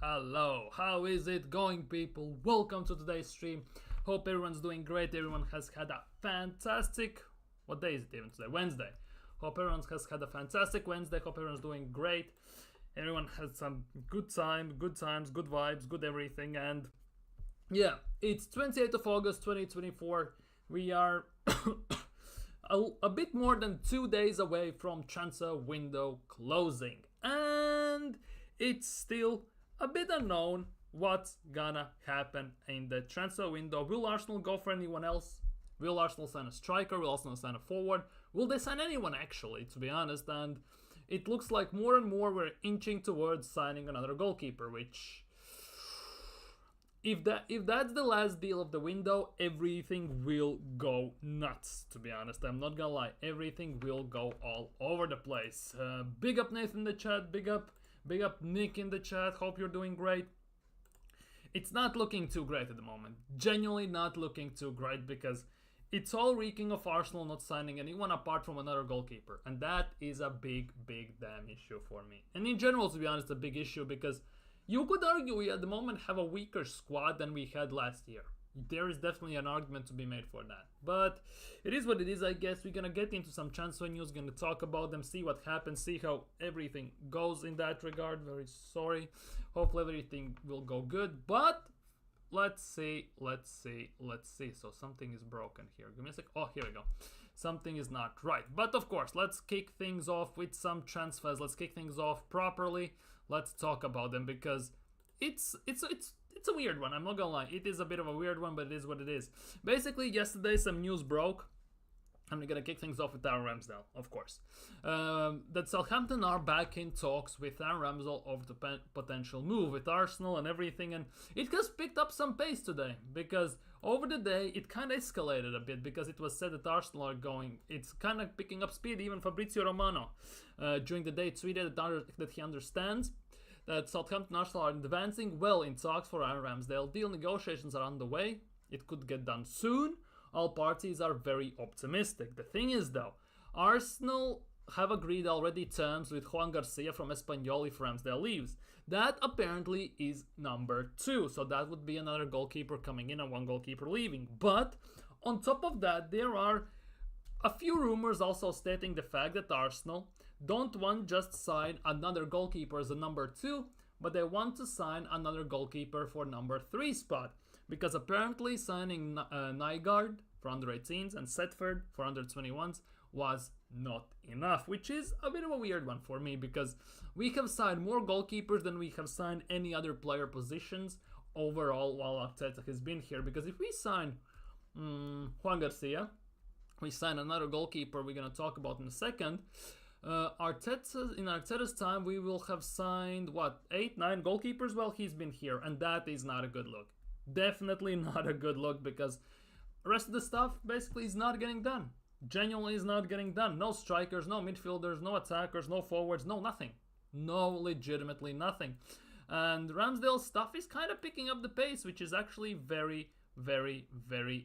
hello. How is it going, people? Welcome to today's stream. Hope everyone's doing great. Everyone has had a fantastic... What day is it even today? Wednesday. Hope everyone has had a fantastic Wednesday. Hope everyone's doing great. Everyone has some good times, good vibes, good everything. And yeah, it's 28th of August 2024. We are a bit more than 2 days away from transfer window closing. And it's still a bit unknown what's gonna happen in the transfer window. Will Arsenal go for anyone else? Will Arsenal sign a striker? Will Arsenal sign a forward? Will they sign anyone, actually, to be honest? And it looks like more and more we're inching towards signing another goalkeeper, which... If that's the last deal of the window, everything will go nuts, to be honest. I'm not gonna lie. Everything will go all over the place. Big up Nathan in the chat. Big up Nick in the chat. Hope you're doing great. It's not looking too great at the moment. Genuinely not looking too great because it's all reeking of Arsenal not signing anyone apart from another goalkeeper. And that is a big damn issue for me. And in general, to be honest, a big issue because you could argue we at the moment have a weaker squad than we had last year. There is definitely an argument to be made for that. But it is what it is, I guess. We're going to get into some transfer news, going to talk about them, see what happens, see how everything goes in that regard. Very sorry. Hopefully everything will go good. But let's see. So something is broken here. Give me a sec. Oh, here we go. Something is not right. But of course, let's kick things off with some transfers. Let's kick things off properly. Let's talk about them because it's a weird one. I'm not gonna lie. It is a bit of a weird one, but it is what it is. Basically, yesterday some news broke. I'm gonna kick things off with Aaron Ramsdale, of course. That Southampton are back in talks with Aaron Ramsdale of the potential move with Arsenal and everything, and it has picked up some pace today because over the day it kind of escalated a bit because it was said that Arsenal are going. It's kind of picking up speed. Even Fabrizio Romano during the day tweeted that he understands that Southampton Arsenal are advancing well in talks for Aaron Ramsdale. Deal negotiations are underway. It could get done soon. All parties are very optimistic. The thing is, though, Arsenal have agreed already terms with Juan Garcia from Espanyol if Ramsdale leaves. That apparently is number 2. So that would be another goalkeeper coming in and one goalkeeper leaving. But on top of that, there are a few rumors also stating the fact that Arsenal don't want just sign another goalkeeper as a number 2, but they want to sign another goalkeeper for number 3 spot. Because apparently signing Nygaard for under 18s and Setford for under 21s was not enough, which is a bit of a weird one for me because we have signed more goalkeepers than we have signed any other player positions overall while Arteta has been here. Because if we sign Juan Garcia, we sign another goalkeeper we're going to talk about in a second. In Arteta's time, we will have signed, 8, 9 goalkeepers while he's been here, and that is not a good look. Definitely not a good look because the rest of the stuff basically is not getting done. Genuinely is not getting done. No strikers, no midfielders, no attackers, no forwards, no nothing. No, legitimately nothing. And Ramsdale's stuff is kind of picking up the pace, which is actually very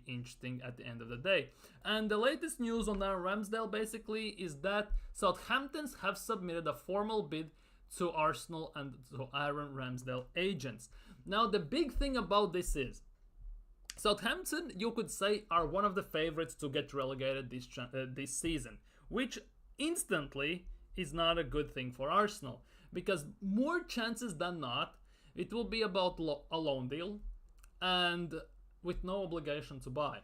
interesting at the end of the day. And the latest news on Aaron Ramsdale basically is that Southamptons have submitted a formal bid to Arsenal and to Aaron Ramsdale agents. Now the big thing about this is Southampton, you could say, are one of the favorites to get relegated this season, which instantly is not a good thing for Arsenal because more chances than not it will be about a loan deal and with no obligation to buy.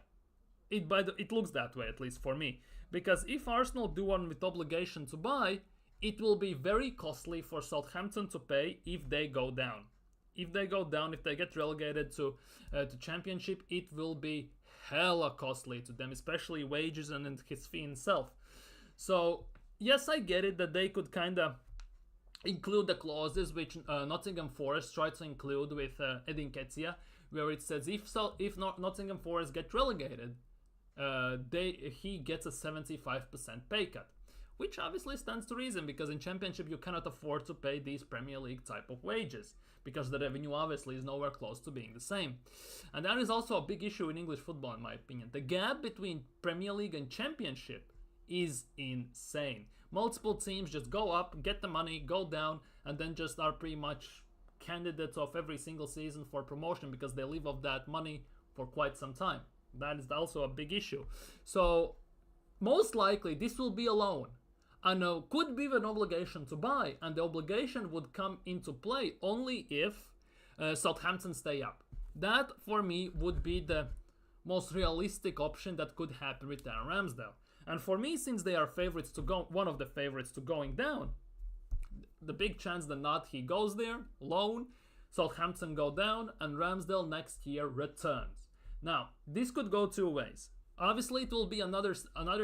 It looks that way, at least for me, because if Arsenal do one with obligation to buy, it will be very costly for Southampton to pay if they go down. If they get relegated to Championship, it will be hella costly to them, especially wages and his fee himself. So, yes, I get it that they could kind of include the clauses which Nottingham Forest tried to include with Edu Arteta, where it says if Nottingham Forest get relegated, he gets a 75% pay cut. Which obviously stands to reason because in Championship you cannot afford to pay these Premier League type of wages because the revenue obviously is nowhere close to being the same. And that is also a big issue in English football in my opinion. The gap between Premier League and Championship is insane. Multiple teams just go up, get the money, go down, and then just are pretty much candidates of every single season for promotion because they live off that money for quite some time. That is also a big issue. So most likely this will be a loan and could be an obligation to buy, and the obligation would come into play only if Southampton stay up. That for me would be the most realistic option that could happen with Aaron Ramsdale. And for me, since they are favorites to go, one of the favorites to going down, the big chance that not he goes there, loan, Southampton go down, and Ramsdale next year returns. Now, this could go two ways. Obviously, it will be another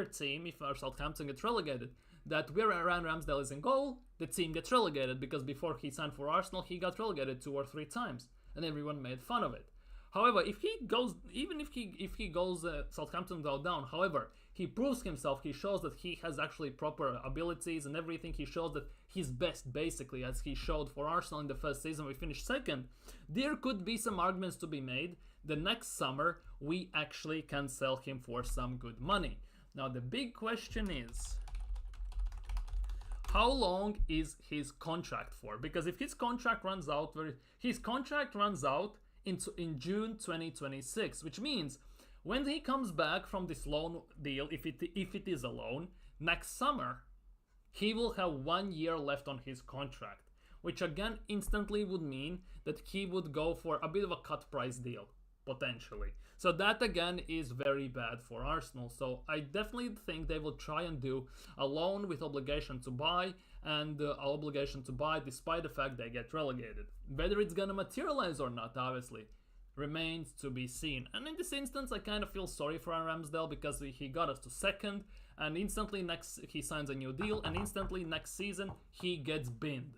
team, if Southampton gets relegated, that where Aaron Ramsdale is in goal, the team gets relegated, because before he signed for Arsenal, he got relegated 2 or 3 times, and everyone made fun of it. However, if he goes, even if he goes, Southampton go down. However, he proves himself. He shows that he has actually proper abilities and everything. He shows that he's best, basically, as he showed for Arsenal in the first season. We finished second. There could be some arguments to be made. The next summer, we actually can sell him for some good money. Now, the big question is, how long is his contract for? Because if his contract runs out, in June 2026, which means when he comes back from this loan deal, if it is a loan, next summer, he will have 1 year left on his contract, which again instantly would mean that he would go for a bit of a cut price deal, potentially. So that again is very bad for Arsenal. So I definitely think they will try and do a loan with obligation to buy, and obligation to buy despite the fact they get relegated. Whether it's gonna materialize or not, obviously, remains to be seen. And in this instance, I kind of feel sorry for Ramsdale because he got us to second, and instantly he signs a new deal, and instantly next season he gets binned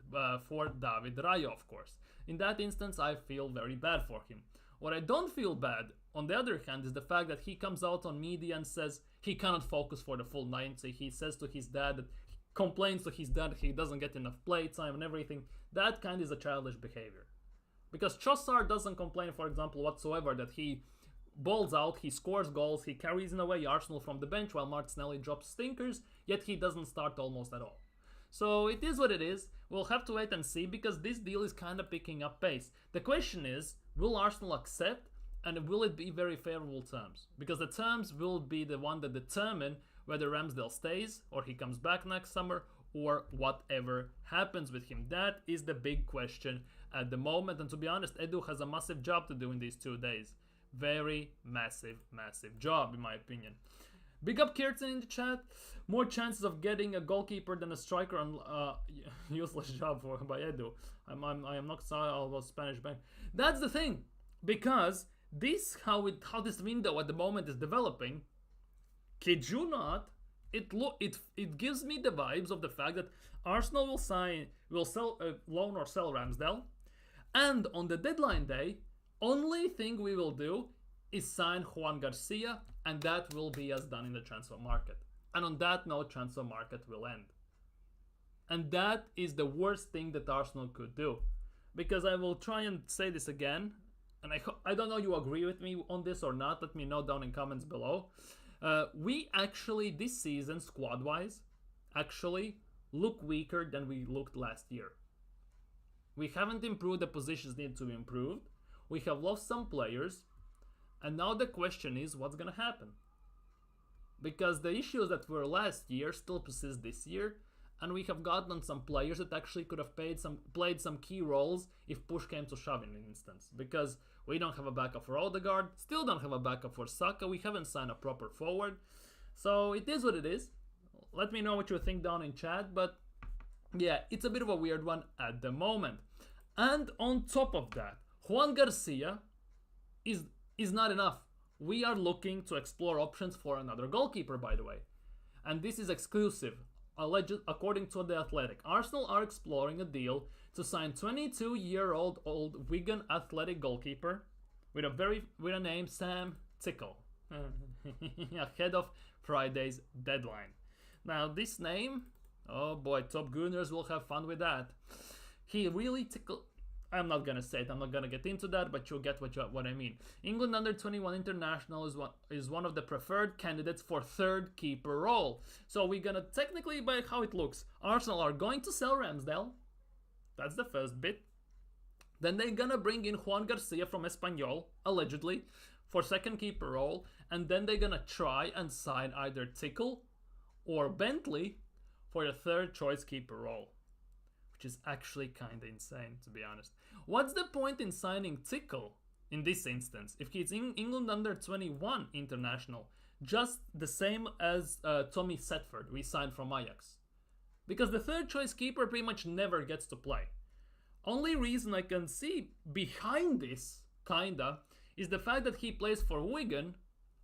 for David Raya, of course. In that instance, I feel very bad for him. What I don't feel bad, on the other hand, is the fact that he comes out on media and says he cannot focus for the full 90. He says to his dad that complains to his dad he doesn't get enough play time and everything. That kind is a childish behavior. Because Trossard doesn't complain, for example, whatsoever that he balls out, he scores goals, he carries in a way Arsenal from the bench while Martinelli drops stinkers, yet he doesn't start almost at all. So it is what it is. We'll have to wait and see because this deal is kind of picking up pace. The question is, will Arsenal accept, and will it be very favorable terms? Because the terms will be the one that determine whether Ramsdale stays or he comes back next summer or whatever happens with him. That is the big question at the moment. And to be honest, Edu has a massive job to do in these 2 days. Very massive job, in my opinion. Big up Kirtan in the chat. More chances of getting a goalkeeper than a striker on useless job by Edu. I am not sorry about Spanish bank. That's the thing, because this how this window at the moment is developing. Kid you not, it gives me the vibes of the fact that Arsenal will loan or sell Ramsdale, and on the deadline day, only thing we will do is sign Juan Garcia, and that will be as done in the transfer market. And on that note, transfer market will end. And that is the worst thing that Arsenal could do. Because I will try and say this again, and I don't know you agree with me on this or not, let me know down in comments below. We actually, this season, squad-wise, actually look weaker than we looked last year. We haven't improved the positions need to be improved. We have lost some players. And now the question is, what's going to happen? Because the issues that were last year still persist this year. And we have gotten some players that actually could have played some key roles if push came to shove in an instance. Because we don't have a backup for Odegaard, still don't have a backup for Saka, we haven't signed a proper forward. So it is what it is. Let me know what you think down in chat, but yeah, it's a bit of a weird one at the moment. And on top of that, Juan Garcia is not enough. We are looking to explore options for another goalkeeper, by the way. And this is exclusive. According to The Athletic, Arsenal are exploring a deal to sign 22-year-old Wigan Athletic goalkeeper with a name Sam Tickle ahead of Friday's deadline. Now this name, oh boy, Top Gooners will have fun with that. He really I'm not gonna say it. I'm not gonna get into that, but you'll get what I mean. England under 21 international is one of the preferred candidates for third keeper role. So we're gonna technically, by how it looks, Arsenal are going to sell Ramsdale. That's the first bit. Then they're gonna bring in Juan Garcia from Espanyol, allegedly, for second keeper role, and then they're gonna try and sign either Tickle or Bentley for the third choice keeper role, which is actually kind of insane, to be honest. What's the point in signing Tickle in this instance if he's in England under 21 international, just the same as Tommy Setford we signed from Ajax? Because the third choice keeper pretty much never gets to play. Only reason I can see behind this, kinda, is the fact that he plays for Wigan.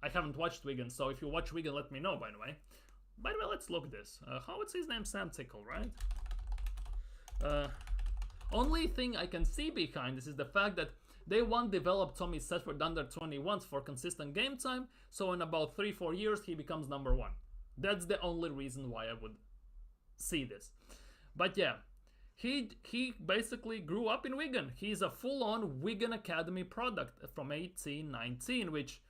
I haven't watched Wigan, so if you watch Wigan, let me know, by the way. By the way, let's look this. What's his name? Sam Tickle, right? Only thing I can see behind this is the fact that they won't develop Tommy Setford under 21s for consistent game time, so in about 3-4 years he becomes number one. That's the only reason why I would see this. But yeah, he basically grew up in Wigan. He's a full-on Wigan Academy product from 18-19, which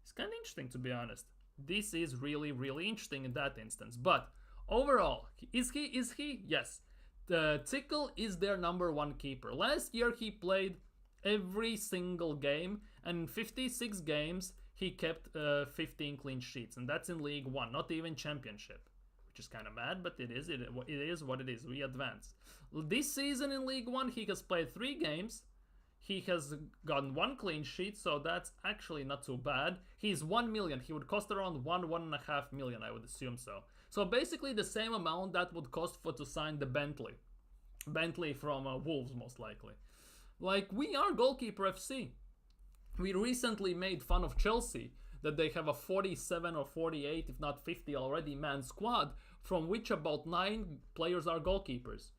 is kind of interesting, to be honest. This is really, really interesting in that instance. But overall, is he? Yes. The Tickle is their number one keeper. Last year he played every single game, and in 56 games he kept 15 clean sheets, and that's in League One, not even Championship, which is kind of mad, but it is what it is. We advance. This season in League One he has played 3 games. He has gotten 1 clean sheet, so that's actually not too bad. He's 1 million. He would cost around 1.5 million, I would assume so. So basically the same amount that would cost to sign the Bentley. Bentley from Wolves, most likely. Like, we are Goalkeeper FC. We recently made fun of Chelsea, that they have a 47 or 48, if not 50 already, man squad, from which about 9 players are goalkeepers.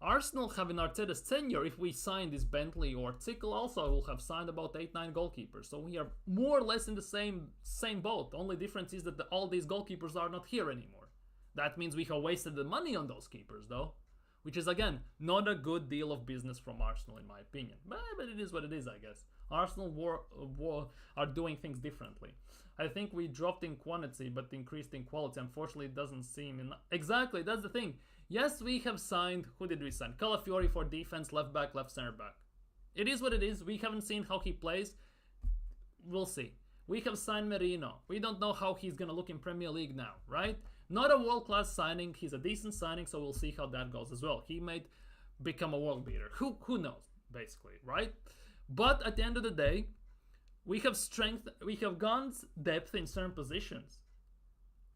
Arsenal have in Arteta's tenure, if we sign this Bentley or Tickle also, will have signed about 8-9 goalkeepers. So we are more or less in the same boat. The only difference is that all these goalkeepers are not here anymore. That means we have wasted the money on those keepers, though. Which is, again, not a good deal of business from Arsenal, in my opinion. But it is what it is, I guess. Arsenal are doing things differently. I think we dropped in quantity, but increased in quality. Unfortunately, it doesn't seem enough. Exactly, that's the thing. Yes, we have signed... Who did we sign? Calafiori for defense, left back, left center back. It is what it is. We haven't seen how he plays. We'll see. We have signed Merino. We don't know how he's going to look in Premier League now, right? Not a world-class signing. He's a decent signing, so we'll see how that goes as well. He might become a world beater. Who knows, basically, right? But at the end of the day, we have strength, we have gone depth in certain positions.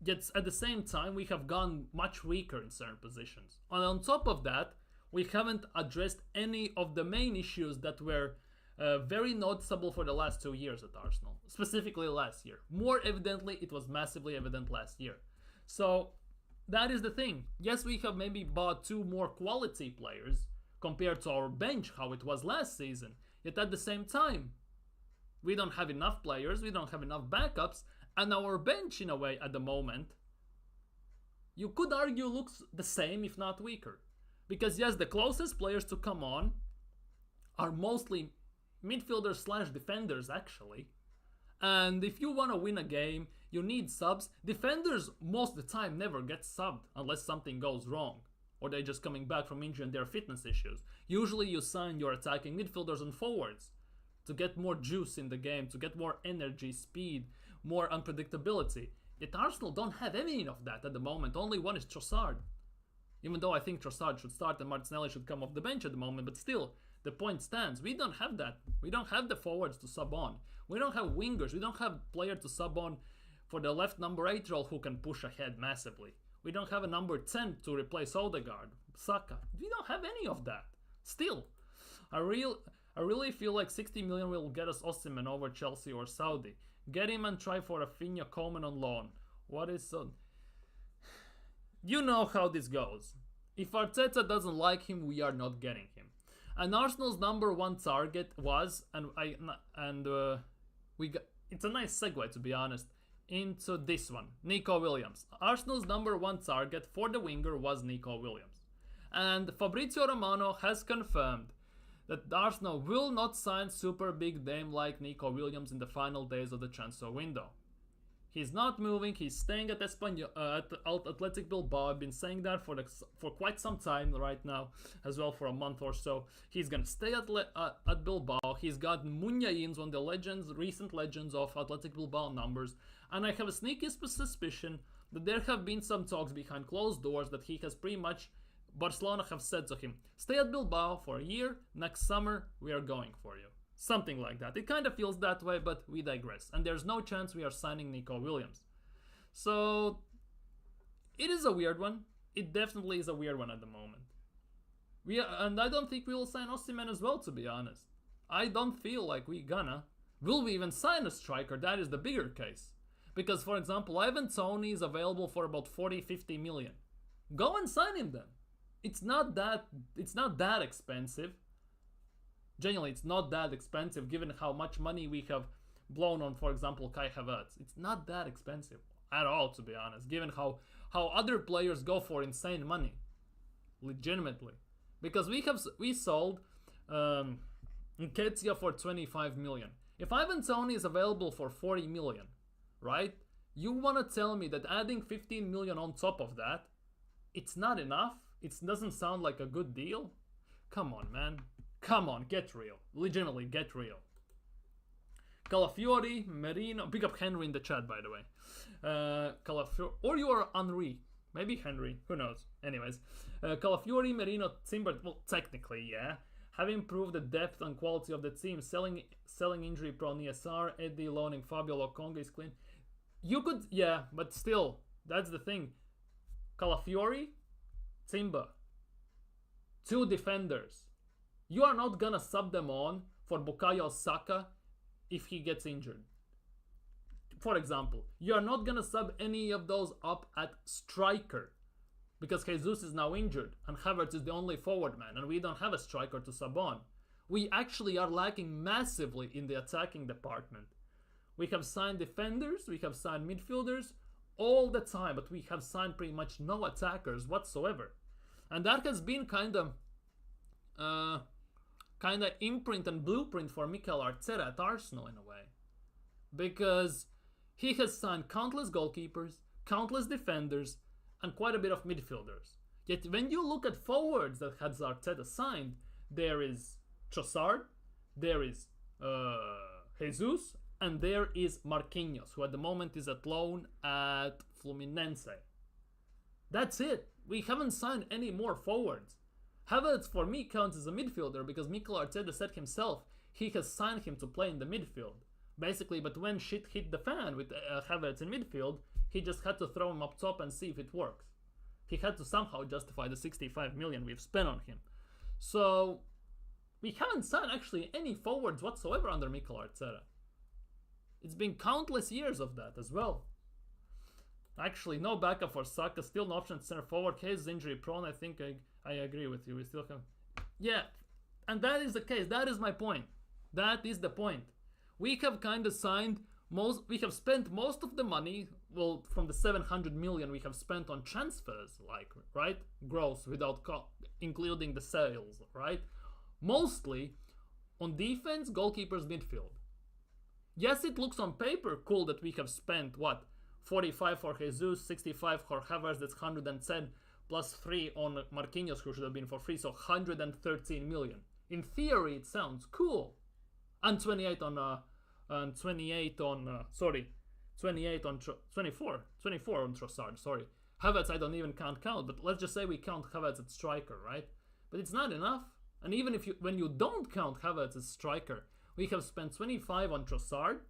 Yet at the same time, we have gone much weaker in certain positions. And on top of that, we haven't addressed any of the main issues that were very noticeable for the last 2 years at Arsenal. Specifically last year. More evidently, it was massively evident last year. So that is the thing. Yes, we have maybe bought 2 more quality players compared to our bench, how it was last season. Yet at the same time, we don't have enough players, we don't have enough backups, and our bench, in a way, at the moment, you could argue looks the same, if not weaker. Because yes, the closest players to come on are mostly midfielders / defenders, actually. And if you want to win a game, you need subs. Defenders, most of the time, never get subbed unless something goes wrong. Or they're just coming back from injury and their fitness issues. Usually you sign your attacking midfielders and forwards to get more juice in the game, to get more energy, speed, more unpredictability. Yet Arsenal don't have any of that at the moment. Only one is Trossard. Even though I think Trossard should start and Martinelli should come off the bench at the moment, but still, the point stands. We don't have that. We don't have the forwards to sub on. We don't have wingers. We don't have player to sub on for the left number 8 role who can push ahead massively. We don't have a number 10 to replace Odegaard, Saka. We don't have any of that. Still, I really feel like 60 million will get us Osimhen over Chelsea or Saudi. Get him and try for Rafinha Coleman on loan. What is so... You know how this goes. If Arteta doesn't like him, we are not getting him. And Arsenal's number 1 target was, it's a nice segue, to be honest, into this one, Nico Williams. Arsenal's number 1 target for the winger was Nico Williams. And Fabrizio Romano has confirmed that Arsenal will not sign super big name like Nico Williams in the final days of the transfer window. He's not moving. He's staying at Athletic Bilbao. I've been saying that for quite some time right now, as well, for a month or so. He's gonna stay at Bilbao. He's got Munyain's, one of the recent legends of Athletic Bilbao numbers, and I have a sneaky suspicion that there have been some talks behind closed doors that he has pretty much. Barcelona have said to him, stay at Bilbao for a year, next summer we are going for you. Something like that. It kind of feels that way, but we digress. And there's no chance we are signing Nico Williams. So, it is a weird one. It definitely is a weird one at the moment. And I don't think we will sign Osimhen as well, to be honest. I don't feel like we gonna. Will we even sign a striker? That is the bigger case. Because, for example, Ivan Toney is available for about 40-50 million. Go and sign him then. It's not that expensive. Genuinely, it's not that expensive given how much money we have blown on, for example, Kai Havertz. It's not that expensive at all, to be honest, given how other players go for insane money. Legitimately. Because we sold Nketiah for 25 million. If Ivan Toney is available for 40 million, right? You want to tell me that adding 15 million on top of that, it's not enough? It doesn't sound like a good deal? Come on, man. Come on, get real. Legitimately, get real. Calafiori, Merino. Pick up Henry in the chat, by the way. Calafiori. Or you are Henry. Maybe Henry. Who knows? Anyways. Calafiori, Merino, Timber. Well, technically, yeah. Have improved the depth and quality of the team. Selling injury prone ESR. Eddie loaning Fabio Lokonga is clean. You could, yeah, but still. That's the thing. Calafiori, Timber. 2 defenders. You are not gonna sub them on for Bukayo Saka if he gets injured. For example, you are not gonna sub any of those up at striker because Jesus is now injured and Havertz is the only forward man and we don't have a striker to sub on. We actually are lacking massively in the attacking department. We have signed defenders, we have signed midfielders all the time, but we have signed pretty much no attackers whatsoever. And that has been kind of imprint and blueprint for Mikel Arteta at Arsenal in a way. Because he has signed countless goalkeepers, countless defenders, and quite a bit of midfielders. Yet when you look at forwards that has Arteta signed, there is Trossard, there is Jesus, and there is Marquinhos, who at the moment is at loan at Fluminense. That's it. We haven't signed any more forwards. Havertz for me counts as a midfielder because Mikel Arteta said himself he has signed him to play in the midfield. Basically, but when shit hit the fan with Havertz in midfield, he just had to throw him up top and see if it works. He had to somehow justify the 65 million we've spent on him. So, we haven't signed actually any forwards whatsoever under Mikel Arteta. It's been countless years of that as well. Actually, no backup for Saka, still an option at center forward. Case is injury prone, I think I agree with you. We still have... Yeah, and that is the case. That is my point. That is the point. We have kind of signed we have spent most of the money, well, from the 700 million we have spent on transfers, like, right? Gross, without including the sales, right? Mostly on defense, goalkeepers, midfield. Yes, it looks on paper cool that we have spent, what, 45 for Jesus, 65 for Havertz, that's 110, plus 3 on Marquinhos, who should have been for free, so 113 million. In theory, it sounds cool. And 24 on Trossard, sorry. Havertz I don't even count, but let's just say we count Havertz as striker, right? But it's not enough. And even when you don't count Havertz as striker, we have spent 25 on Trossard,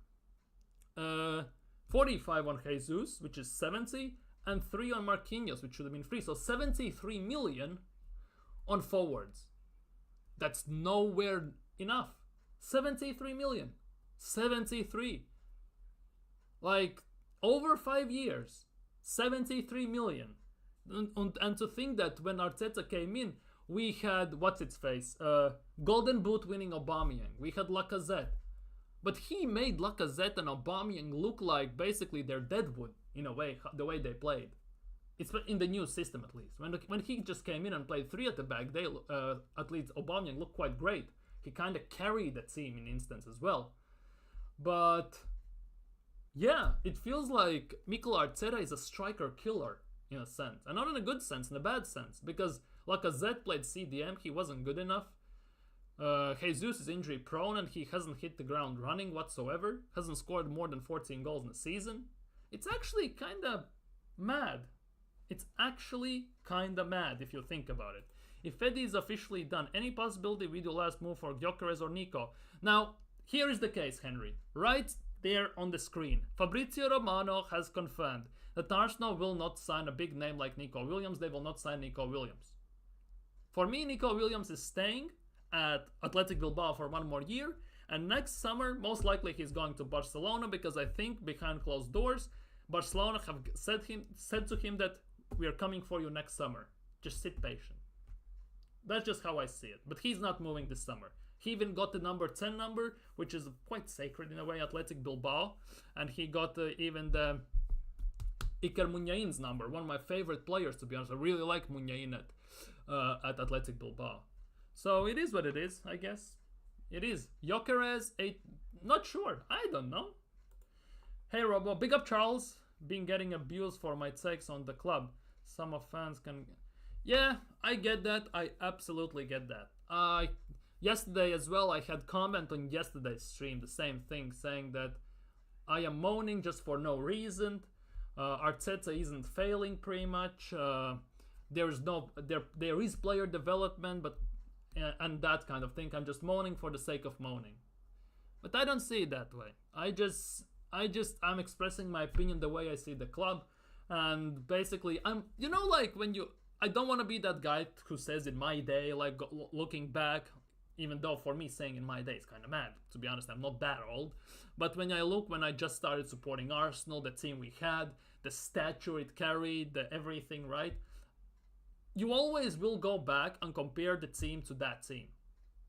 45 on Jesus, which is 70, and 3 on Marquinhos, which should have been free. So 73 million on forwards. That's nowhere enough. 73 million. 73. Like, over 5 years. 73 million. And to think that when Arteta came in, we had, what's its face? Golden Boot winning Aubameyang. We had Lacazette. But he made Lacazette and Aubameyang look like basically they're deadwood, in a way, the way they played. It's in the new system, at least. When he just came in and played 3 at the back, at least Aubameyang looked quite great. He kind of carried the team in instance as well. But yeah, it feels like Mikel Arteta is a striker killer in a sense. And not in a good sense, in a bad sense. Because Lacazette played CDM, he wasn't good enough. Jesus is injury prone and he hasn't hit the ground running whatsoever. Hasn't scored more than 14 goals in the season. It's actually kind of mad. It's actually kind of mad if you think about it. If Eddie is officially done, any possibility we do last move for Gyökeres or Nico? Now, here is the case, Henry. Right there on the screen. Fabrizio Romano has confirmed that Arsenal will not sign a big name like Nico Williams. They will not sign Nico Williams. For me, Nico Williams is staying at Athletic Bilbao for one more year. And next summer, most likely he's going to Barcelona because I think behind closed doors, Barcelona have said to him that we are coming for you next summer. Just sit patient. That's just how I see it. But he's not moving this summer. He even got the number 10 number, which is quite sacred in a way, Athletic Bilbao. And he got even the Iker Muniain's number, one of my favorite players, to be honest. I really like Muniain at Athletic Bilbao. So it is what it is, I guess. It is. Gyökeres, not sure. I don't know. Hey Robo, big up Charles. Been getting abused for my takes on the club. Some of fans can... Yeah, I get that. I absolutely get that. Yesterday as well, I had comment on yesterday's stream, the same thing, saying that I am moaning just for no reason. Arteta isn't failing pretty much. There is player development, but and that kind of thing. I'm just moaning for the sake of moaning. But I don't see it that way. I'm expressing my opinion the way I see the club, and basically I don't want to be that guy who says in my day, like looking back, even though for me saying in my day is kind of mad, to be honest. I'm not that old, but when I just started supporting Arsenal, the team we had, the stature it carried, the everything, right? You always will go back and compare the team to that team.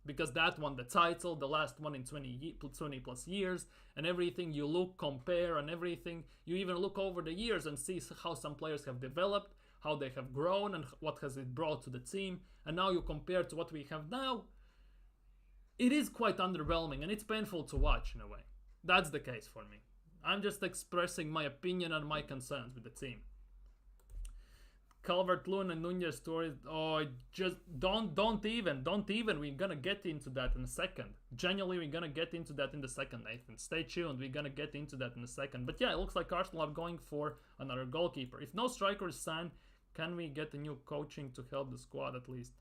Because that won the title, the last one in 20 plus years, and everything you look, compare, and everything. You even look over the years and see how some players have developed, how they have grown, and what has it brought to the team. And now you compare to what we have now. It is quite underwhelming, and it's painful to watch in a way. That's the case for me. I'm just expressing my opinion and my concerns with the team. Calvert-Lewin and Nunez stories. Oh, just don't even. We're gonna get into that in a second. Genuinely, we're gonna get into that in the second, Nathan. Stay tuned. We're gonna get into that in a second. But yeah, it looks like Arsenal are going for another goalkeeper. If no striker is signed, can we get a new coaching to help the squad at least?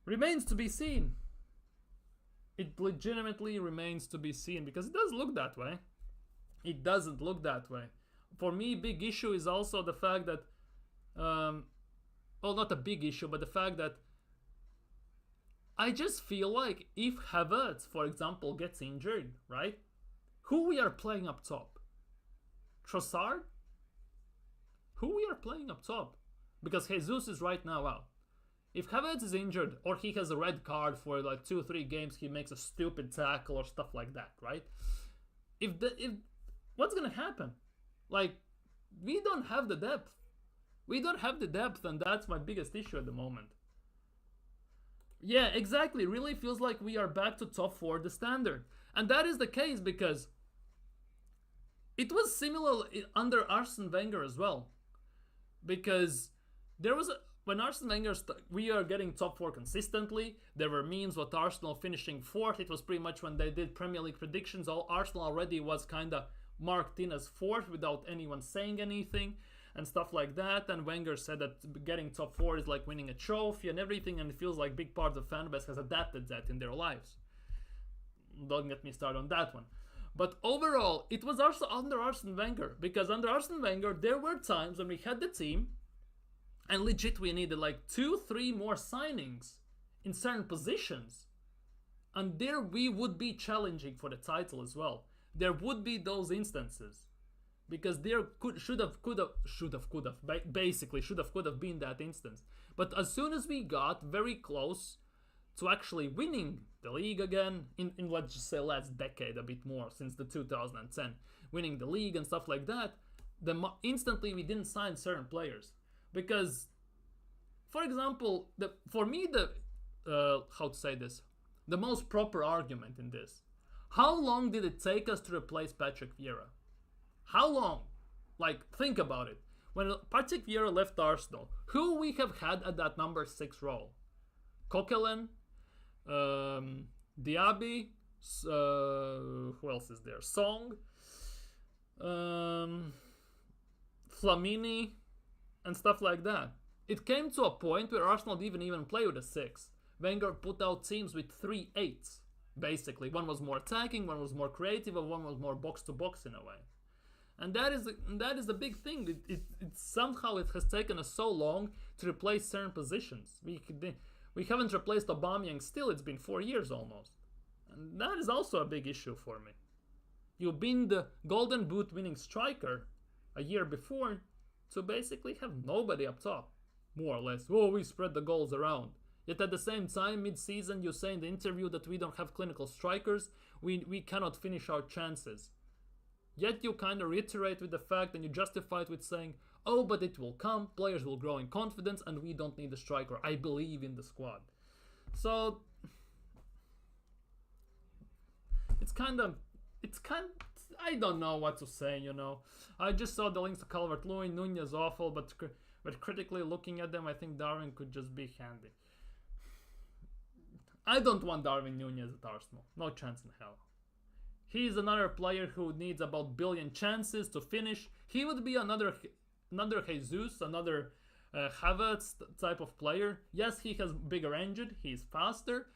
Remains to be seen. It legitimately remains to be seen because it does look that way. It doesn't look that way. For me, big issue is also the fact that not a big issue, but the fact that I just feel like if Havertz, for example, gets injured, right? Who we are playing up top? Trossard? Who we are playing up top? Because Jesus is right now out. If Havertz is injured or he has a red card for like 2-3 games, he makes a stupid tackle or stuff like that, right? If what's gonna happen? Like, we don't have the depth. We don't have the depth, and that's my biggest issue at the moment. Yeah, exactly. Really feels like we are back to top 4, the standard. And that is the case because it was similar under Arsene Wenger as well. Because there was when Arsene Wenger, we are getting top 4 consistently. There were memes with Arsenal finishing 4th. It was pretty much when they did Premier League predictions. Arsenal already was kind of marked in as 4th without anyone saying anything. And stuff like that, and Wenger said that getting top 4 is like winning a trophy and everything, and it feels like big part of the fan base has adapted that in their lives. Don't get me started on that one. But overall, it was also under Arsene Wenger, because under Arsene Wenger, there were times when we had the team, and legit we needed like 2-3 more signings in certain positions, and there we would be challenging for the title as well. There would be those instances. Because there should have been that instance. But as soon as we got very close to actually winning the league again, in let's just say last decade a bit more, since the 2010, winning the league and stuff like that, instantly we didn't sign certain players. Because, for example, how to say this? the most proper argument in this. How long did it take us to replace Patrick Vieira? How long? Like, think about it. When Patrick Vieira left Arsenal, who we have had at that number 6 role? Coquelin, Diaby, who else is there? Song, Flamini, and stuff like that. It came to a point where Arsenal didn't even play with a 6. Wenger put out teams with 3 8s, basically. One was more attacking, one was more creative, and one was more box-to-box in a way. And that is the big thing. It somehow it has taken us so long to replace certain positions. We haven't replaced Aubameyang still. It's been 4 years almost. And that is also a big issue for me. You've been the Golden Boot winning striker a year before to basically have nobody up top, more or less. Oh, we spread the goals around. Yet at the same time, mid-season, you say in the interview that we don't have clinical strikers. We cannot finish our chances. Yet you kind of reiterate with the fact and you justify it with saying, oh, but it will come, players will grow in confidence, and we don't need a striker. I believe in the squad. So, it's kind of, I don't know what to say, you know. I just saw the links to Calvert-Lewin, Nunez awful, but critically looking at them, I think Darwin could just be handy. I don't want Darwin Nunez at Arsenal. No chance in hell. He's another player who needs about billion chances to finish. He would be another Jesus, another Havertz type of player. Yes, he has bigger engine. He's faster.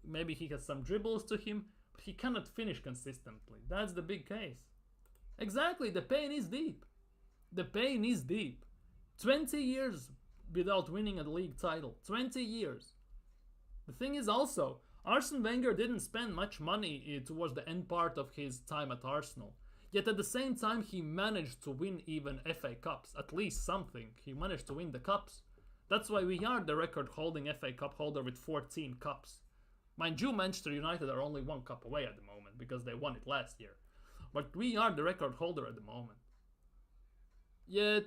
Maybe he has some dribbles to him, but he cannot finish consistently. That's the big case. Exactly. The pain is deep. The pain is deep. 20 years without winning a league title. 20 years. The thing is also, Arsene Wenger didn't spend much money towards the end part of his time at Arsenal. Yet at the same time, he managed to win even FA Cups. At least something. He managed to win the Cups. That's why we are the record-holding FA Cup holder with 14 Cups. Mind you, Manchester United are only 1 cup away at the moment because they won it last year. But we are the record holder at the moment. Yet,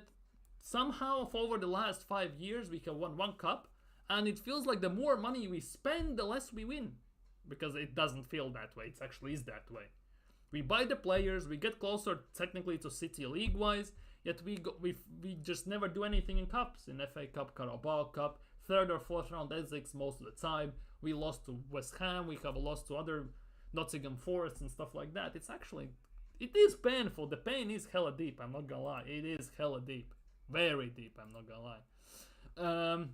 somehow, over the last 5 years, we have won 1 cup. And it feels like the more money we spend, the less we win. Because it doesn't feel that way. It actually is that way. We buy the players, we get closer technically to City league-wise, yet we just never do anything in cups. In FA Cup, Carabao Cup, 3rd or 4th round exits most of the time. We lost to West Ham, we have lost to other Nottingham Forest and stuff like that. It is painful. The pain is hella deep, I'm not gonna lie. It is hella deep. Very deep, I'm not gonna lie.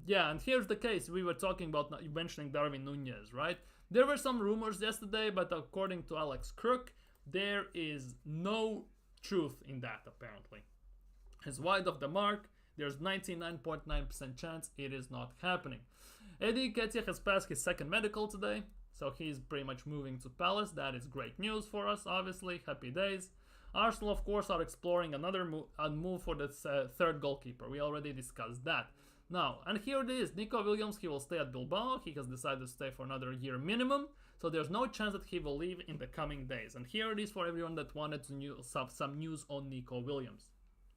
Yeah, and here's the case. We were talking about mentioning Darwin Nunez, right? There were some rumors yesterday, but according to Alex Crook, there is no truth in that, apparently. He's wide of the mark. There's 99.9% chance it is not happening. Eddie Nketiah has passed his 2nd medical today, so he's pretty much moving to Palace. That is great news for us, obviously. Happy days. Arsenal, of course, are exploring another move for the 3rd goalkeeper. We already discussed that. Now, and here it is, Nico Williams, he will stay at Bilbao. He has decided to stay for another year minimum, so there's no chance that he will leave in the coming days. And here it is for everyone that wanted to have some news on Nico Williams.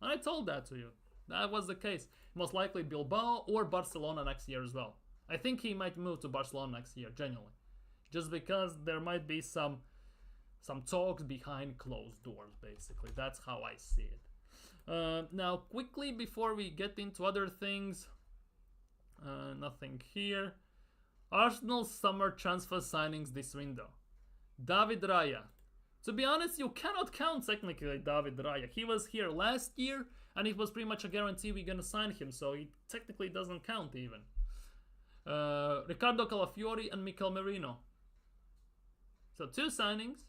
And I told that to you. That was the case. Most likely Bilbao or Barcelona next year as well. I think he might move to Barcelona next year, genuinely. Just because there might be some talks behind closed doors, basically. That's how I see it. Now, quickly, before we get into other things... nothing here. Arsenal's summer transfer signings this window. David Raya. To be honest, you cannot count technically David Raya. He was here last year, and it was pretty much a guarantee we're gonna sign him, so he technically doesn't count even. Ricardo Calafiori and Mikel Merino. So 2 signings.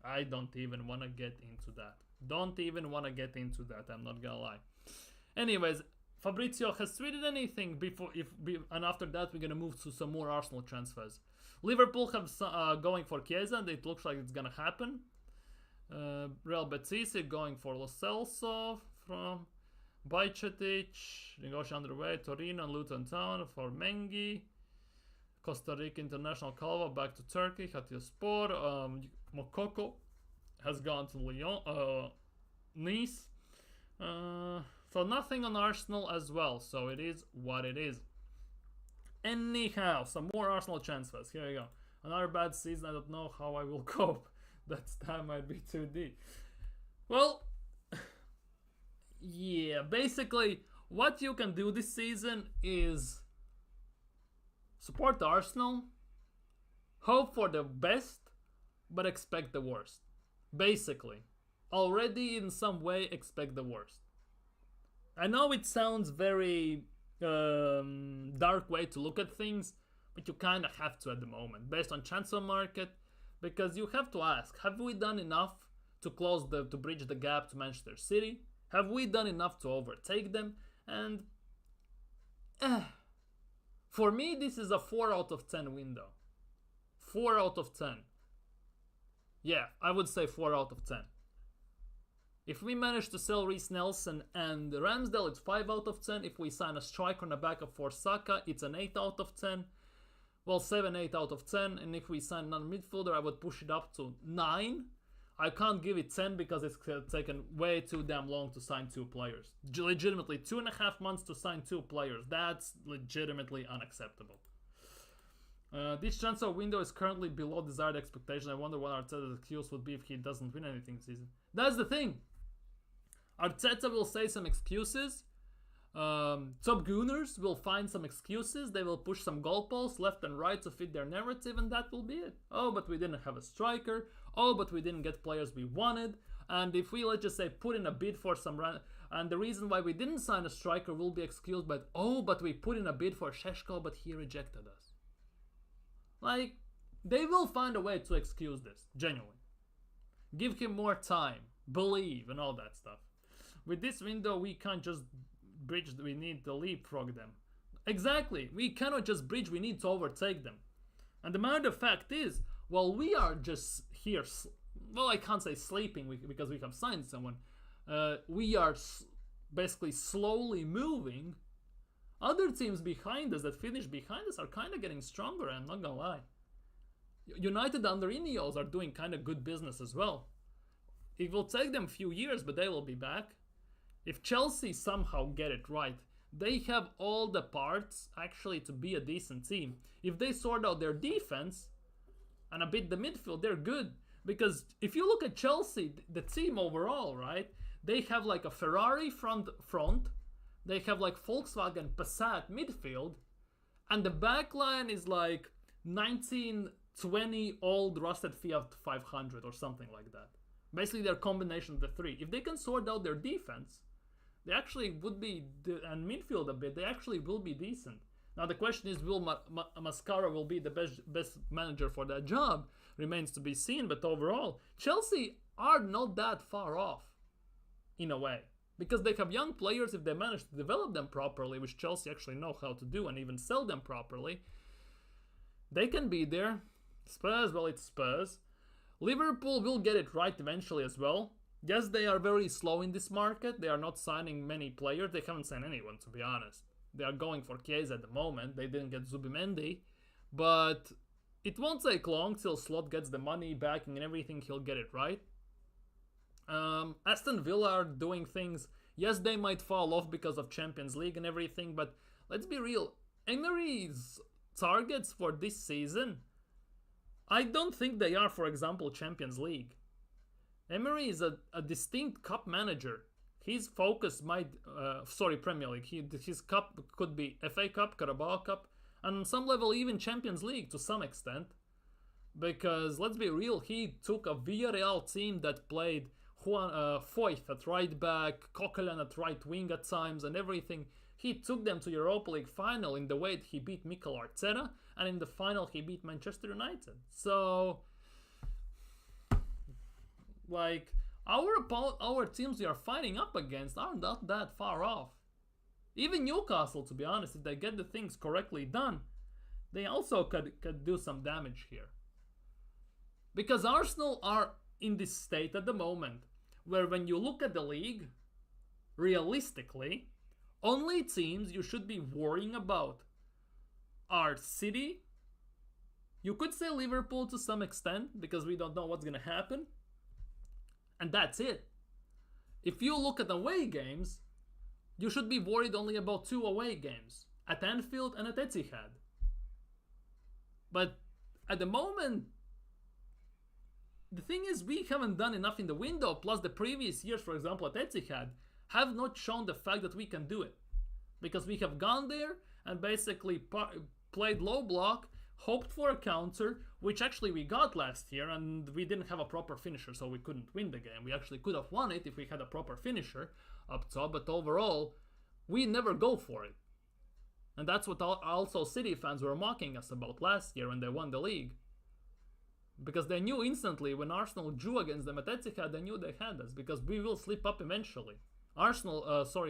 I don't even want to get into that. Don't even want to get into that, I'm not gonna lie. Anyways, Fabrizio has tweeted anything and after that we're gonna move to some more Arsenal transfers. Liverpool have going for Chiesa, and it looks like it's gonna happen. Real Betis going for Lo Celso from Bajcetic, negotiation underway. Torino and Luton Town for Mengi. Costa Rica international Calva back to Turkey. Hatayspor. Mokoko has gone to Lyon, Nice. So nothing on Arsenal as well. So it is what it is. Anyhow, some more Arsenal transfers. Here we go. Another bad season. I don't know how I will cope. That might be too deep. Well, yeah. Basically, what you can do this season is support Arsenal, hope for the best, but expect the worst. Basically, already in some way expect the worst. I know it sounds very dark way to look at things, but you kind of have to at the moment, based on transfer market, because you have to ask: have we done enough to bridge the gap to Manchester City? Have we done enough to overtake them? And for me, this is a 4 out of 10 window. 4 out of 10. Yeah, I would say 4 out of 10. If we manage to sell Reece Nelson and Ramsdale, it's 5 out of 10. If we sign a striker on the back of for Saka, it's an 8 out of 10. Well, 7, 8 out of 10. And if we sign another midfielder, I would push it up to 9. I can't give it 10 because it's taken way too damn long to sign 2 players. Legitimately, 2.5 months to sign 2 players. That's legitimately unacceptable. This transfer window is currently below desired expectation. I wonder what Arteta's excuse would be if he doesn't win anything this season. That's the thing. Arteta will say some excuses. Top Gooners will find some excuses. They will push some goalposts left and right to fit their narrative, and that will be it. Oh, but we didn't have a striker. Oh, but we didn't get players we wanted. And if we, let's just say, put in a bid for some and the reason why we didn't sign a striker will be excused by, oh, but we put in a bid for Šeško, but he rejected us. Like, they will find a way to excuse this, genuinely. Give him more time, believe, and all that stuff. With this window, we can't just bridge, we need to leapfrog them. Exactly, we cannot just bridge, we need to overtake them. And the matter of fact is, while we are just here, well, I can't say sleeping because we have signed someone, we are basically slowly moving. Other teams behind us that finish behind us are kind of getting stronger, I'm not gonna lie. United under Ineos are doing kind of good business as well. It will take them a few years, but they will be back. If Chelsea somehow get it right, they have all the parts actually to be a decent team. If they sort out their defense and a bit the midfield, they're good. Because if you look at Chelsea, the team overall, right, they have like a Ferrari front, they have like Volkswagen Passat midfield, and the back line is like 1920 old rusted Fiat 500 or something like that. Basically, they're a combination of the three. If they can sort out their defense, they actually would be, and midfield a bit, they actually will be decent. Now the question is, will Mascara will be the best manager for that job? Remains to be seen, but overall, Chelsea are not that far off, in a way. Because they have young players, if they manage to develop them properly, which Chelsea actually know how to do, and even sell them properly, they can be there. Spurs, well, it's Spurs. Liverpool will get it right eventually as well. Yes, they are very slow in this market. They are not signing many players. They haven't signed anyone, to be honest. They are going for Chiesa at the moment. They didn't get Zubimendi. But it won't take long till Slot gets the money, backing and everything. He'll get it right. Aston Villa are doing things. Yes, they might fall off because of Champions League and everything. But let's be real. Emery's targets for this season, I don't think they are, for example, Champions League. Emery is a distinct cup manager. His focus might, Premier League. His cup could be FA Cup, Carabao Cup, and on some level even Champions League to some extent. Because let's be real, he took a Villarreal team that played Foyth at right back, Coquelin at right wing at times, and everything. He took them to Europa League final in the way that he beat Mikel Arteta, and in the final he beat Manchester United. So, like, our teams we are fighting up against are not that far off. Even Newcastle, to be honest, if they get the things correctly done, they also could do some damage here. Because Arsenal are in this state at the moment, where when you look at the league, realistically, only teams you should be worrying about are City. You could say Liverpool to some extent, because we don't know what's going to happen. And that's it. If you look at away games, you should be worried only about 2 away games. At Anfield and at Etihad. But at the moment, the thing is, we haven't done enough in the window. Plus, the previous years, for example, at Etihad, have not shown the fact that we can do it. Because we have gone there and basically played low block, hoped for a counter, which actually we got last year, and we didn't have a proper finisher, so we couldn't win the game. We actually could have won it if we had a proper finisher up top, but overall, we never go for it. And that's what also City fans were mocking us about last year when they won the league. Because they knew instantly when Arsenal drew against them at Etihad, they knew they had us, because we will slip up eventually.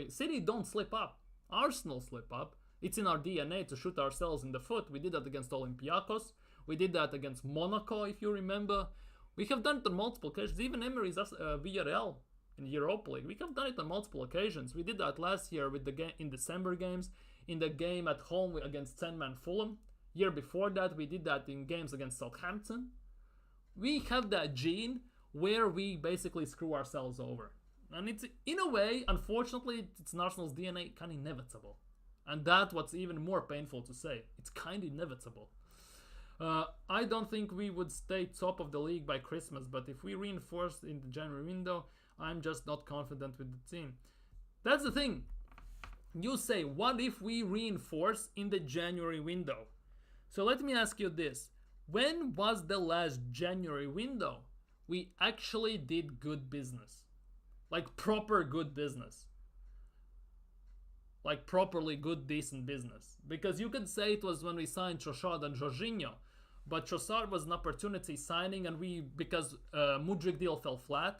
City don't slip up. Arsenal slip up. It's in our DNA to shoot ourselves in the foot. We did that against Olympiacos. We did that against Monaco, if you remember. We have done it on multiple occasions. Even Emery's Villarreal in the Europa League. We have done it on multiple occasions. We did that last year with the game in December games. In the game at home against 10-man Fulham. Year before that, we did that in games against Southampton. We have that gene where we basically screw ourselves over. And it's, in a way, unfortunately, it's in Arsenal's DNA, kind of inevitable. And that's what's even more painful to say. It's kind of inevitable. I don't think we would stay top of the league by Christmas, but if we reinforce in the January window, I'm just not confident with the team. That's the thing. You say, what if we reinforce in the January window? So let me ask you this. When was the last January window we actually did good business? Like proper good business. Like properly good, decent business. Because you could say it was when we signed Trossard and Jorginho. But Trossard was an opportunity signing, and because Mudryk deal fell flat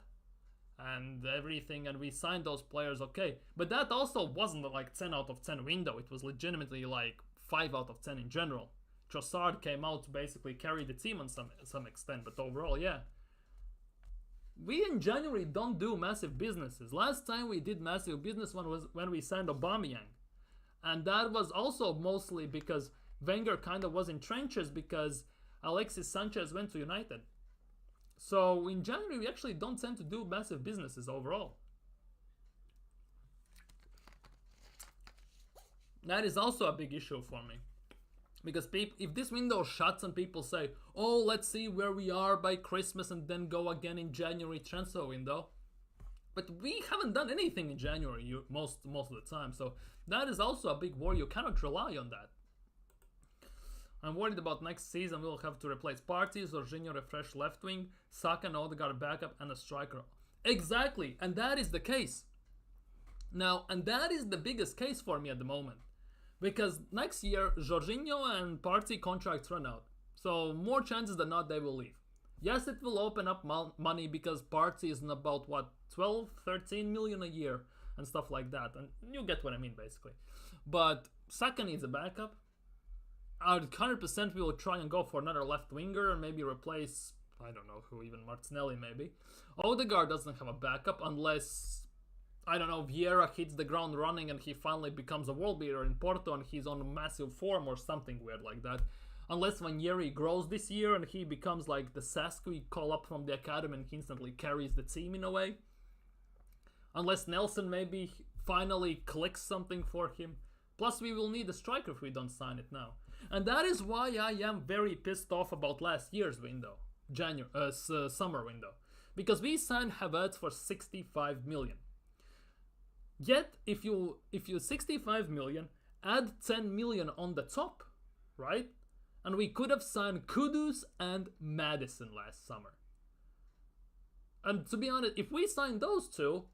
and everything, and we signed those players okay. But that also wasn't like 10 out of 10 window. It was legitimately like 5 out of 10 in general. Trossard came out to basically carry the team on some extent, but overall, yeah. We in January don't do massive businesses. Last time we did massive business was when we signed Aubameyang. And that was also mostly because Wenger kind of was in trenches because Alexis Sanchez went to United. So in January we actually don't tend to do massive businesses overall. That is also a big issue for me. Because if this window shuts and people say, oh, let's see where we are by Christmas and then go again in January transfer window. But we haven't done anything in January most of the time. So that is also a big worry. You cannot rely on that. I'm worried about next season. We'll have to replace Partey, Jorginho refresh left wing, Saka and Odegaard backup, and a striker. Exactly. And that is the case. Now, and that is the biggest case for me at the moment. Because next year, Jorginho and Partey contracts run out. So more chances than not they will leave. Yes, it will open up money because Partey is in about, 12, 13 million a year and stuff like that. And you get what I mean, basically. But Saka needs a backup. 100% we will try and go for another left winger and maybe replace, I don't know who, even Martinelli maybe. Odegaard doesn't have a backup unless, I don't know, Vieira hits the ground running and he finally becomes a world beater in Porto and he's on a massive form or something weird like that. Unless Ranieri grows this year and he becomes like the Sask we call up from the academy and he instantly carries the team in a way. Unless Nelson maybe finally clicks something for him. Plus we will need a striker if we don't sign it now. And that is why I am very pissed off about last year's window. Summer window. Because we signed Havertz for 65 million. Yet, if you 65 million, add 10 million on the top, right? And we could have signed Kudus and Madison last summer. And to be honest, if we signed those two,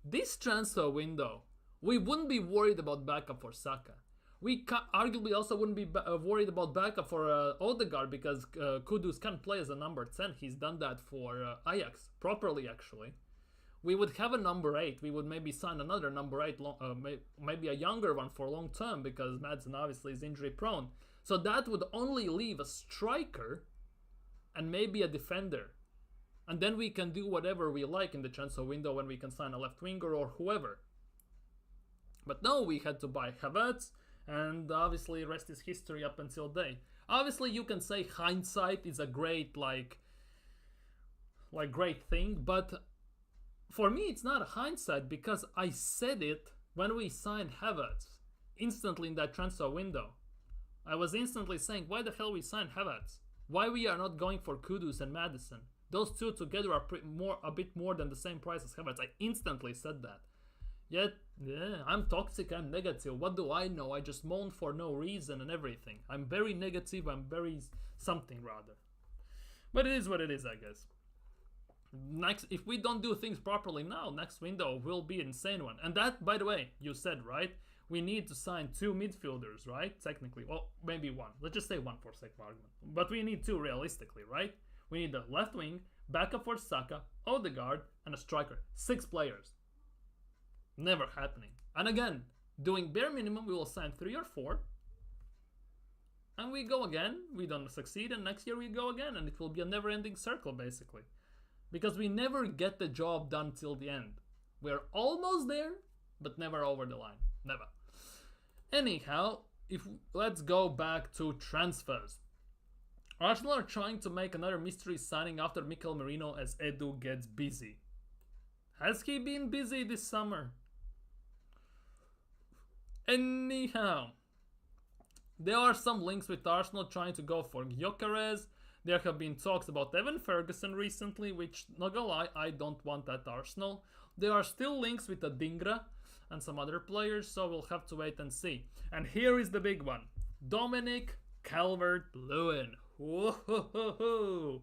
this transfer window, we wouldn't be worried about backup for Saka. We arguably also wouldn't be worried about backup for Odegaard because Kudus can play as a number 10. He's done that for Ajax, properly actually. We would have a number 8. We would maybe sign another number 8, maybe a younger one for long term because Madsen obviously is injury prone. So that would only leave a striker and maybe a defender. And then we can do whatever we like in the transfer window when we can sign a left winger or whoever. But no, we had to buy Havertz. And obviously rest is history up until today. Obviously you can say hindsight is a great great thing, but for me it's not a hindsight because I said it when we signed Havertz instantly in that transfer window. I was instantly saying, why the hell we signed Havertz? Why we are not going for Kudus and Madison? Those two together are a bit more than the same price as Havertz. I instantly said that. Yet, yeah, I'm toxic, I'm negative. What do I know? I just moan for no reason and everything. I'm very negative, I'm very something rather. But it is what it is, I guess. If we don't do things properly now, next window will be an insane one. And that, by the way, you said, right? We need to sign 2 midfielders, right? Technically. Well, maybe 1. Let's just say 1 for sake of argument. But we need 2 realistically, right? We need a left wing, backup for Saka, Odegaard, and a striker. 6 players. Never happening. And again, doing bare minimum, we will sign 3 or 4. And we go again. We don't succeed, and next year we go again. And it will be a never-ending circle, basically. Because we never get the job done till the end. We're almost there, but never over the line. Never. Anyhow, let's go back to transfers. Arsenal are trying to make another mystery signing after Mikel Merino as Edu gets busy. Has he been busy this summer? Anyhow, there are some links with Arsenal trying to go for Gyökeres. There have been talks about Evan Ferguson recently, which, not gonna lie, I don't want at Arsenal. There are still links with Adingra and some other players, so we'll have to wait and see. And here is the big one. Dominic Calvert-Lewin. Whoa.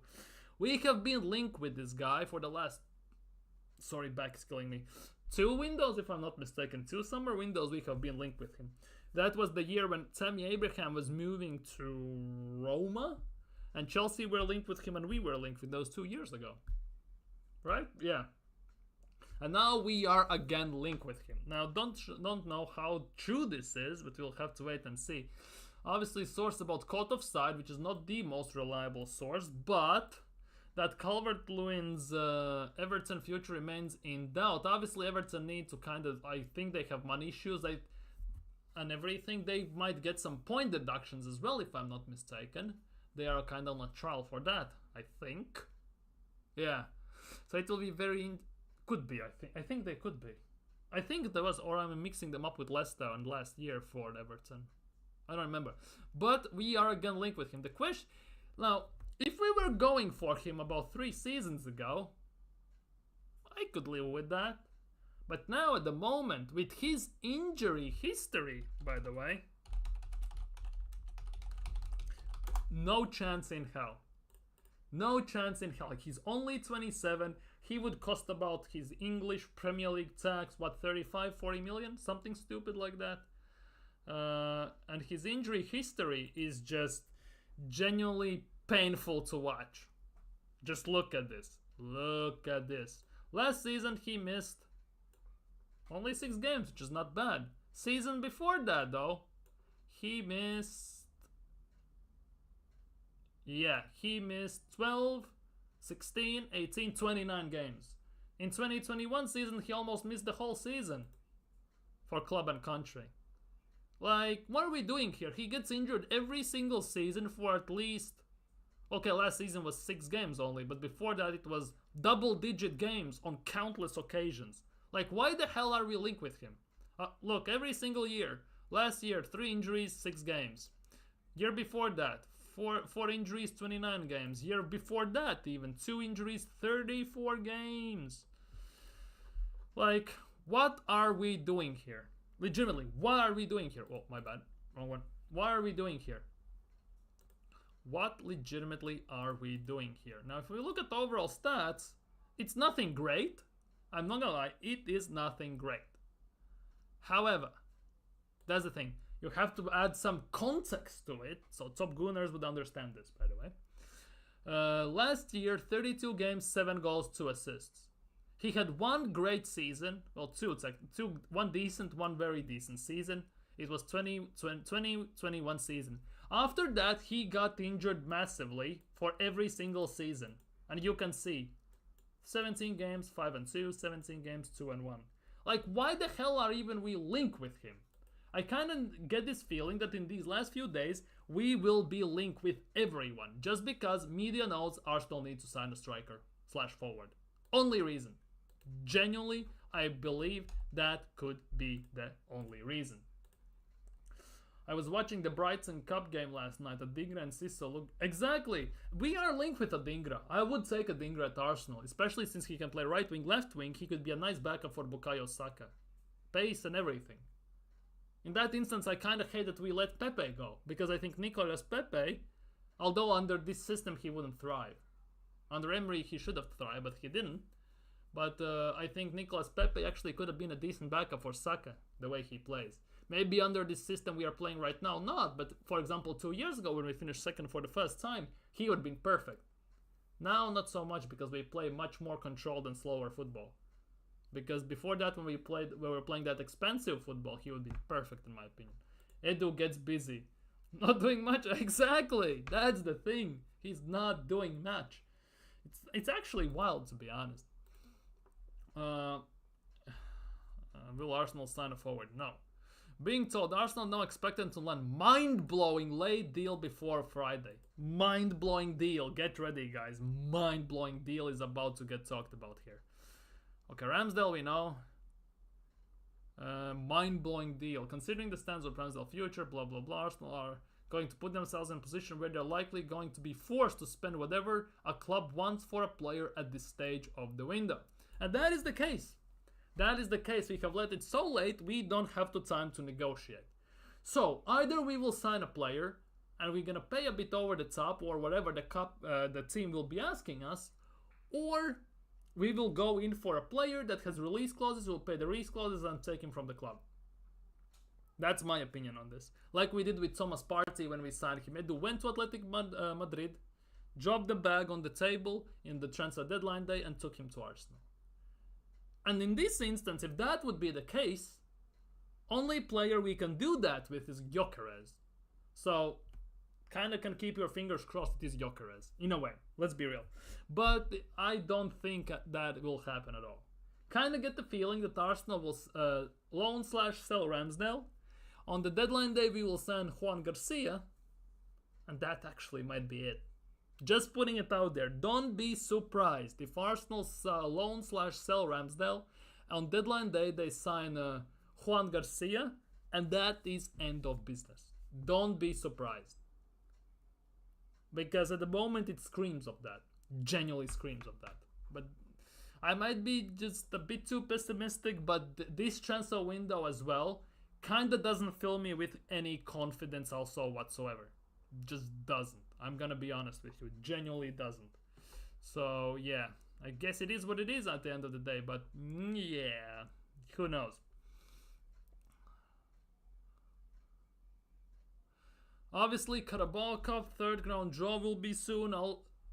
We have been linked with this guy for the last... Sorry, back is killing me. 2 windows, if I'm not mistaken. 2 summer windows we have been linked with him. That was the year when Tammy Abraham was moving to Roma. And Chelsea were linked with him and we were linked with those 2 years ago. Right? Yeah. And now we are again linked with him. Now, don't know how true this is, but we'll have to wait and see. Obviously, source about caught offside, which is not the most reliable source, but that Calvert-Lewin's Everton future remains in doubt. Obviously, Everton need to I think they have money issues and everything. They might get some point deductions as well, if I'm not mistaken. They are kind of on a trial for that, I think. Yeah. So it will be very... Could be, I think. I think they could be. I think there was, or I'm mixing them up with Leicester and last year for Everton. I don't remember. But we are again linked with him. The question... Now, if we were going for him about 3 seasons ago, I could live with that. But now, at the moment, with his injury history, by the way, no chance in hell. No chance in hell. Like, he's only 27. He would cost about his English Premier League tax, what, 35, 40 million? Something stupid like that. And his injury history is just genuinely painful to watch. Just look at this. Look at this. Last season he missed only 6 games, which is not bad. Season before that, though, he missed... Yeah, he missed 12, 16, 18, 29 games. In 2021 season, he almost missed the whole season for club and country. Like, what are we doing here? He gets injured every single season for at least... Okay, last season was 6 games only, but before that it was double-digit games on countless occasions. Like, why the hell are we linked with him? Look, every single year. Last year, 3 injuries, 6 games. Year before that, 4 injuries, 29 games. Year before that, even 2 injuries, 34 games. Like, what are we doing here? Legitimately, what are we doing here? Oh, my bad. Wrong one. What are we doing here? What legitimately are we doing here? Now, if we look at the overall stats, it's nothing great. I'm not gonna lie, it is nothing great. However, that's the thing. You have to add some context to it, so top Gunners would understand this, by the way. Last year, 32 games, 7 goals, 2 assists. He had 1 great season, well, 2, one decent, 1 very decent season. It was 2021 season. After that, he got injured massively for every single season. And you can see, 17 games, 5-2, 17 games, 2-1. Like, why the hell are even we linked with him? I kind of get this feeling that in these last few days, we will be linked with everyone. Just because media knows Arsenal needs to sign a striker / forward. Only reason. Genuinely, I believe that could be the only reason. I was watching the Brighton Cup game last night. Adingra and Sisso look exactly. We are linked with Adingra. I would take Adingra at Arsenal, especially since he can play right wing, left wing. He could be a nice backup for Bukayo Saka, pace and everything. In that instance, I kind of hate that we let Pepe go, because I think Nicolas Pepe, although under this system he wouldn't thrive. Under Emery he should have thrived, but he didn't. But I think Nicolas Pepe actually could have been a decent backup for Saka, the way he plays. Maybe under this system we are playing right now, not. But for example, 2 years ago when we finished second for the first time, he would have been perfect. Now not so much, because we play much more controlled and slower football. Because before that, when we were playing that expensive football, he would be perfect in my opinion. Edu gets busy. Not doing much. Exactly. That's the thing. He's not doing much. It's actually wild, to be honest. Will Arsenal sign a forward? No. Being told Arsenal now expected to land mind-blowing late deal before Friday. Mind-blowing deal. Get ready, guys. Mind-blowing deal is about to get talked about here. Okay, Ramsdale we know. Mind-blowing deal. Considering the stance of Ramsdale future, blah blah blah, Arsenal are going to put themselves in a position where they're likely going to be forced to spend whatever a club wants for a player at this stage of the window. And that is the case. That is the case. We have let it so late, we don't have the time to negotiate. So, either we will sign a player, and we're going to pay a bit over the top, or whatever the team will be asking us, or we will go in for a player that has release clauses, we'll pay the release clauses and take him from the club. That's my opinion on this. Like we did with Thomas Partey when we signed him. Edu went to Athletic Madrid, dropped the bag on the table in the transfer deadline day and took him to Arsenal. And in this instance, if that would be the case, only player we can do that with is Gyökeres. So, kind of can keep your fingers crossed it is Gyökeres. In a way, let's be real. But I don't think that will happen at all. Kind of get the feeling that Arsenal will loan/sell Ramsdale. On the deadline day, we will sign Juan Garcia. And that actually might be it. Just putting it out there. Don't be surprised if Arsenal loan/sell Ramsdale. On deadline day, they sign Juan Garcia. And that is end of business. Don't be surprised. Because at the moment it screams of that. Genuinely screams of that. But I might be just a bit too pessimistic, but this transfer window as well kinda doesn't fill me with any confidence also whatsoever. Just doesn't. I'm gonna be honest with you. Genuinely doesn't. So yeah, I guess it is what it is at the end of the day, but yeah, who knows. Obviously, Carabao Cup third round draw will be soon.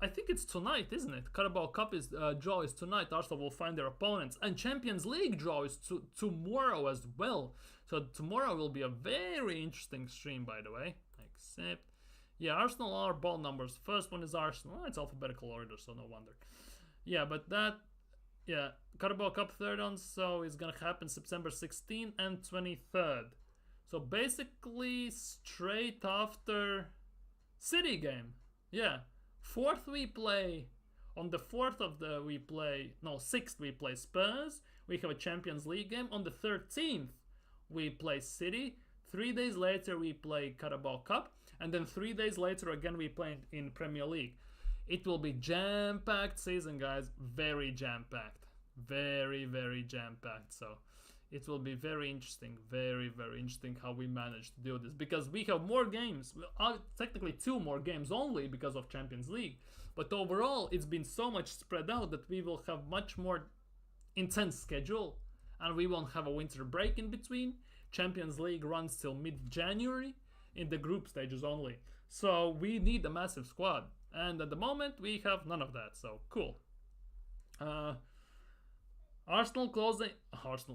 I think it's tonight, isn't it? Carabao Cup draw is tonight. Arsenal will find their opponents. And Champions League draw is tomorrow as well. So tomorrow will be a very interesting stream, by the way. Except, yeah, Arsenal are ball numbers. First one is Arsenal. Oh, it's alphabetical order, so no wonder. Yeah, but that, yeah, Carabao Cup third round, so it's gonna happen September 16th and 23rd. So basically straight after City game. Yeah. 4th we play, on the 4th of the we play, no, 6th we play Spurs. We have a Champions League game. On the 13th we play City. 3 days later we play Carabao Cup. And then 3 days later again we play in Premier League. It will be jam-packed season, guys. Very jam-packed. Very, very jam-packed. So it will be very interesting, very, very interesting how we manage to do this. Because we have more games, technically 2 more games only because of Champions League. But overall, it's been so much spread out that we will have much more intense schedule. And we won't have a winter break in between. Champions League runs till mid-January in the group stages only. So we need a massive squad. And at the moment, we have none of that. So, cool.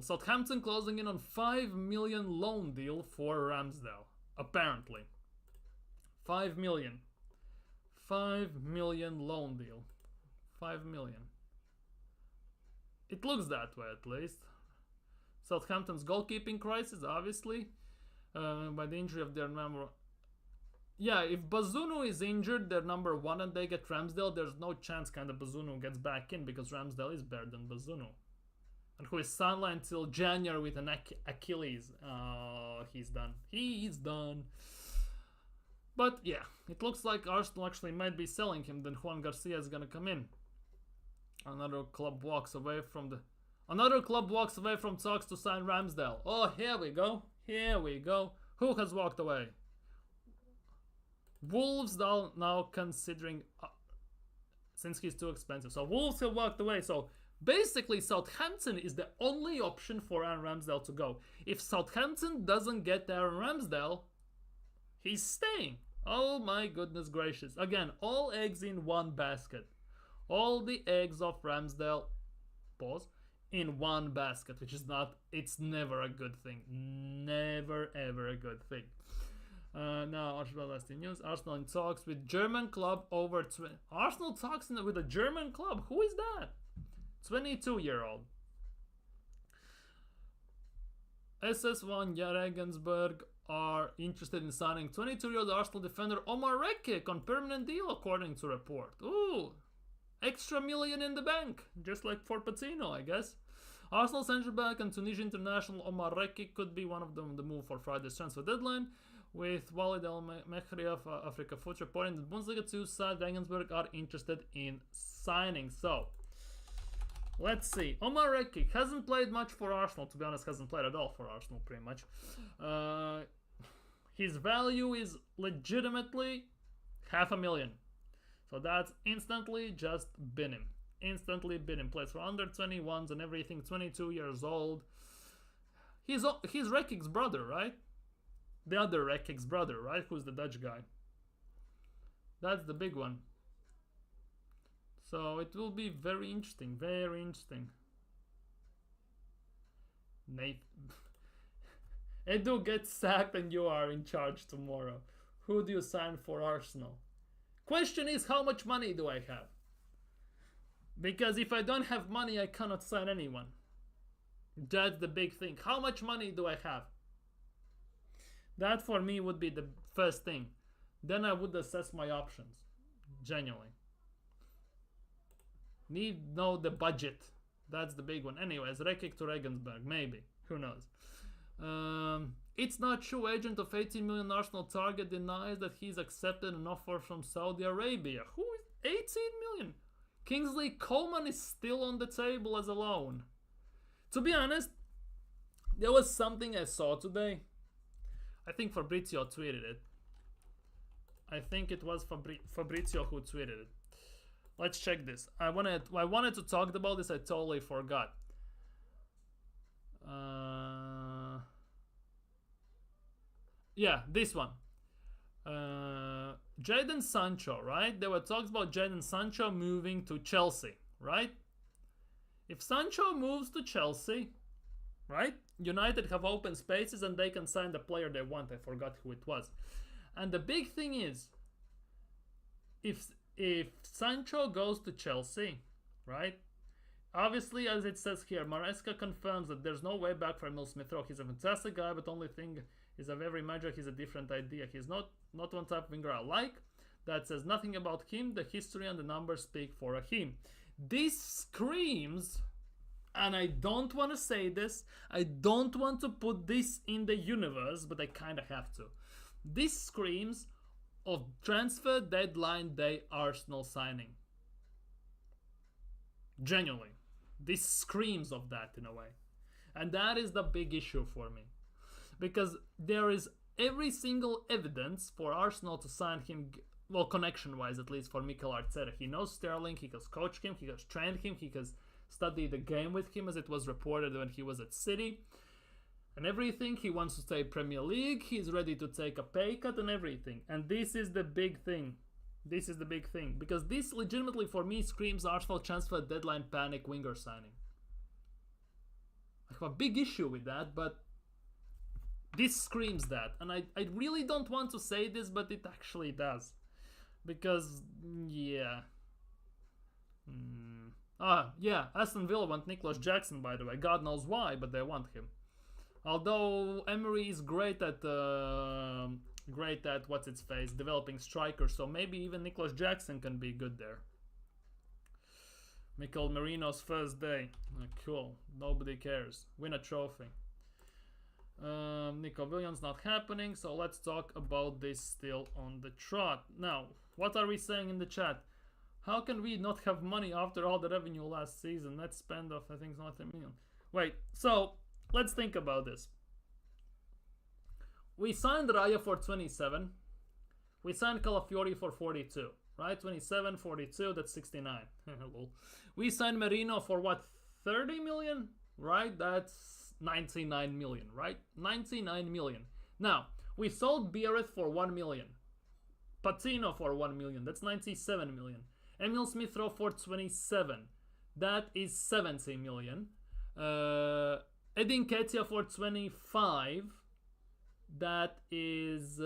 Southampton closing in on 5 million loan deal for Ramsdale. Apparently. 5 million. 5 million loan deal. 5 million. It looks that way at least. Southampton's goalkeeping crisis, obviously. By the injury of their number... Yeah, if Bazunu is injured, they're number 1 and they get Ramsdale, there's no chance kind of Bazunu gets back in because Ramsdale is better than Bazunu. and who is sidelined till January with an Achilles. He's done. He's done. But yeah, it looks like Arsenal actually might be selling him. Then Juan Garcia is gonna come in. Another club walks away from talks to sign Ramsdale. Oh, here we go. Here we go. Who has walked away? Wolves now considering since he's too expensive. So Wolves have walked away. So basically, Southampton is the only option for Aaron Ramsdale to go. If Southampton doesn't get Aaron Ramsdale, he's staying. Oh my goodness gracious. Again, all eggs in one basket. All the eggs of Ramsdale, pause, in one basket, which is not, it's never a good thing. Never ever a good thing. Now, Arsenal last in news. Arsenal in talks with German club over... Arsenal talks with a German club. Who is that? 22-year-old. SS1 Regensburg are interested in signing 22-year-old Arsenal defender Omar Rekik on permanent deal, according to report. Ooh, extra million in the bank, just like for Patino, I guess. Arsenal centre back and Tunisian international Omar Rekik could be one of them. The move for Friday's transfer deadline, with Walid El Mehri of Africa Foot reporting that Bundesliga 2 side Regensburg are interested in signing. So let's see. Omar Rekik hasn't played much for Arsenal, to be honest, hasn't played at all for Arsenal, pretty much. His value is legitimately $500,000. So that's instantly just bin him. Instantly bin him. Plays for under 21s and everything, 22 years old. He's Rekik's brother, right? The other Rekik's brother, right? Who's the Dutch guy. That's the big one. So it will be very interesting, very interesting. Edu gets sacked and you are in charge tomorrow. Who do you sign for Arsenal? Question is, how much money do I have? Because if I don't have money, I cannot sign anyone. That's the big thing. How much money do I have? That for me would be the first thing. Then I would assess my options. Genuinely. Need know the budget. That's the big one. Anyways, Rekik to Regensburg, maybe. Who knows? It's not true. Agent of 18 million Arsenal target denies that he's accepted an offer from Saudi Arabia. Who is 18 million? Kingsley Coman is still on the table as a loan. To be honest, there was something I saw today. I think Fabrizio tweeted it. I think it was Fabrizio who tweeted it. Let's check this. I wanted to talk about this. I totally forgot. Yeah, this one. Jadon Sancho, right? There were talks about Jadon Sancho moving to Chelsea, right? If Sancho moves to Chelsea, right? United have open spaces and they can sign the player they want. I forgot who it was. And the big thing is, if Sancho goes to Chelsea, right? Obviously, as it says here, Maresca confirms that there's no way back for Emil Smith-Rowe. He's a fantastic guy, but only thing is of every manager, he's a different idea. He's not one type of winger I like. That says nothing about him. The history and the numbers speak for him. This screams, and I don't want to say this, I don't want to put this in the universe, but I kind of have to. This screams of transfer deadline day Arsenal signing. Genuinely. This screams of that in a way. And that is the big issue for me. Because there is every single evidence for Arsenal to sign him, well, connection-wise at least, for Mikel Arteta. He knows Sterling, he has coached him, he has trained him, he has studied the game with him as it was reported when he was at City. And everything, he wants to stay Premier League, he's ready to take a pay cut and everything. And this is the big thing. This is the big thing. Because this legitimately for me screams Arsenal transfer deadline panic winger signing. I have a big issue with that, but this screams that. And I really don't want to say this, but it actually does. Because, yeah. Yeah, Aston Villa want Nicholas Jackson, by the way. God knows why, but they want him. Although Emery is great at what's its face, developing strikers, so maybe even Nicholas Jackson can be good there. Mikel Merino's first day. Cool. Nobody cares. Win a trophy. Nico Williams not happening, so let's talk about this still on the trot. Now, what are we saying in the chat? How can we not have money after all the revenue last season? Let's spend off, I think it's not a million. Wait, so let's think about this. We signed Raya for 27. We signed Calafiori for 42, right? 27, 42, that's 69. We signed Merino for what, 30 million? Right? That's 99 million, right? 99 million. Now, we sold Biarritz for 1 million. Patino for 1 million. That's 97 million. Emil Smith-Rowe for 27. That is 70 million. Edin Ketia for 25. That is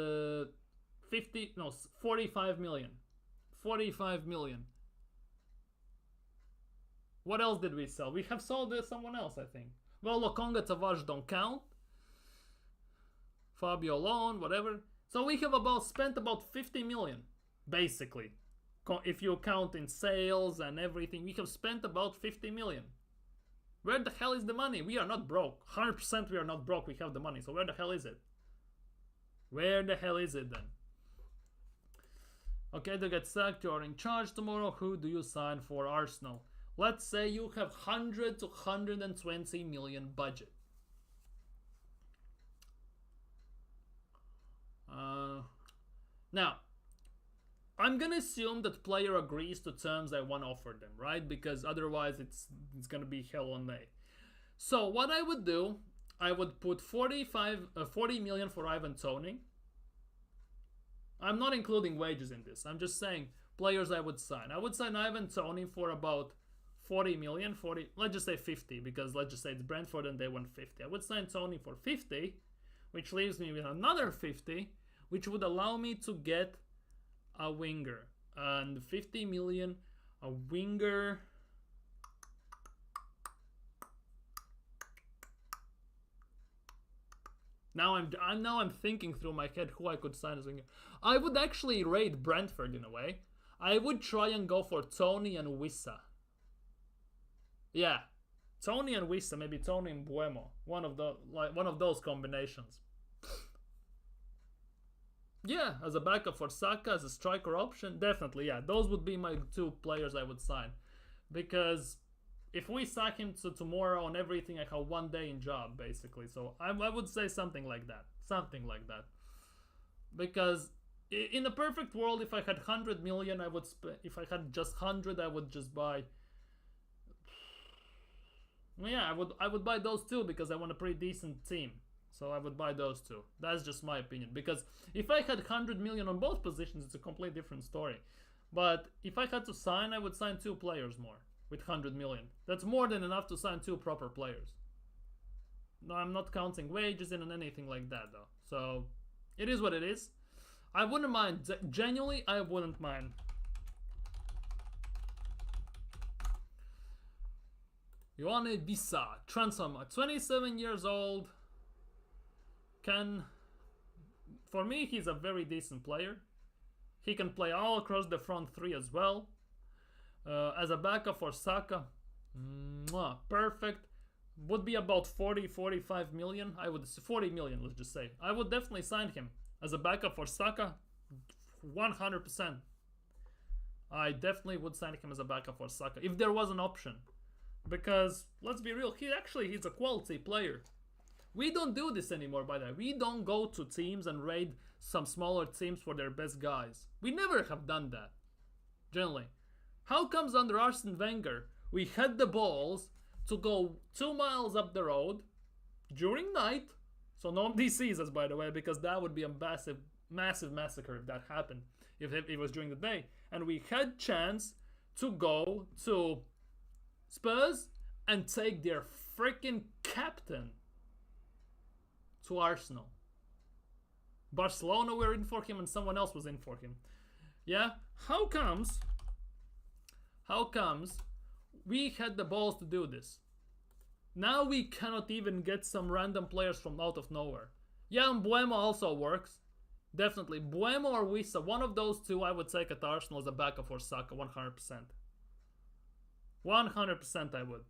45 million. 45 million. What else did we sell? We have sold someone else, I think. Well, Lokonga, Tavares don't count. Fabio loan, whatever. So we have spent about 50 million, basically. If you count in sales and everything, we have spent about 50 million. Where the hell is the money? We are not broke. 100% we are not broke. We have the money. So where the hell is it? Where the hell is it then? Okay, to get sacked, you are in charge tomorrow. Who do you sign for Arsenal? Let's say you have 100 to 120 million budget. Now, I'm gonna assume that player agrees to terms I want to offer them, right? Because otherwise it's gonna be hell on me. So what I would do, I would put 40 million for Ivan Toney. I'm not including wages in this. I'm just saying players I would sign. I would sign Ivan Toney for about 40 million, let's just say 50, because let's just say it's Brentford and they want 50. I would sign Toney for 50, which leaves me with another 50, which would allow me to get a winger. And 50 million, a winger. Now I'm thinking through my head who I could sign as winger. I would actually raid Brentford in a way. I would try and go for Toney and Wissa. Yeah, Toney and Wissa, maybe Toney and Buemo. One of those combinations. Yeah, as a backup for Saka, as a striker option, definitely, yeah. Those would be my two players I would sign. Because if we sack him to tomorrow and everything, I have 1 day in job, basically. So I would say something like that. Something like that. Because in a perfect world, if I had 100 million, if I had just 100, I would just buy... Yeah, I would buy those two because I want a pretty decent team. So I would buy those two. That's just my opinion. Because if I had 100 million on both positions, it's a completely different story. But if I had to sign, I would sign two players more with 100 million. That's more than enough to sign two proper players. No, I'm not counting wages in and anything like that though. So it is what it is. I wouldn't mind. Genuinely, I wouldn't mind. Ioane Bisa, transfer, 27 years old. For me, he's a very decent player. He can play all across the front three as well. As a backup for Saka, perfect. Would be about 40-45 million. 40 million, let's just say. I would definitely sign him as a backup for Saka, 100%. I definitely would sign him as a backup for Saka if there was an option. Because, let's be real, he's a quality player. We don't do this anymore, by the way. We don't go to teams and raid some smaller teams for their best guys. We never have done that. Generally. How comes under Arsene Wenger, we had the balls to go 2 miles up the road during night, so nobody sees us, by the way, because that would be a massive massacre if that happened, if it was during the day. And we had chance to go to Spurs and take their freaking captain to Arsenal. Barcelona were in for him and someone else was in for him. Yeah? How comes we had the balls to do this? Now we cannot even get some random players from out of nowhere. Yeah, and Buemo also works. Definitely. Buemo or Wissa, one of those two I would take at Arsenal as a backup for Saka, 100%. 100% I would.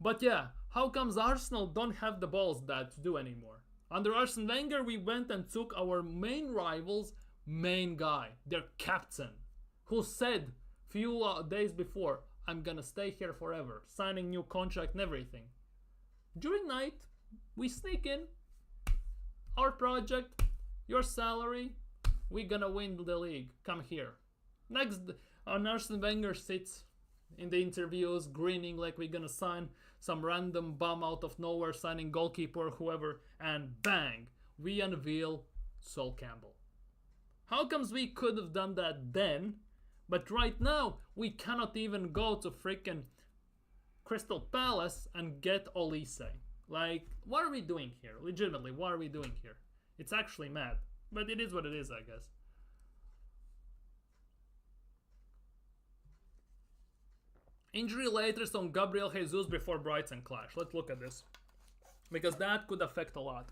But yeah, how comes Arsenal don't have the balls that to do anymore? Under Arsene Wenger, we went and took our main rival's main guy, their captain, who said few days before, I'm gonna stay here forever, signing new contract and everything. During night, we sneak in our project, your salary, we gonna win the league. Come here. Next, Arsene Wenger sits in the interviews, grinning like we're gonna sign some random bum out of nowhere, signing goalkeeper or whoever, and bang, we unveil Sol Campbell. How comes we could have done that then, but right now we cannot even go to freaking Crystal Palace and get Olise? Like, what are we doing here? Legitimately, what are we doing here? It's actually mad, but it is what it is, I guess. Injury latest on Gabriel Jesus before Brighton clash. Let's look at this, because that could affect a lot.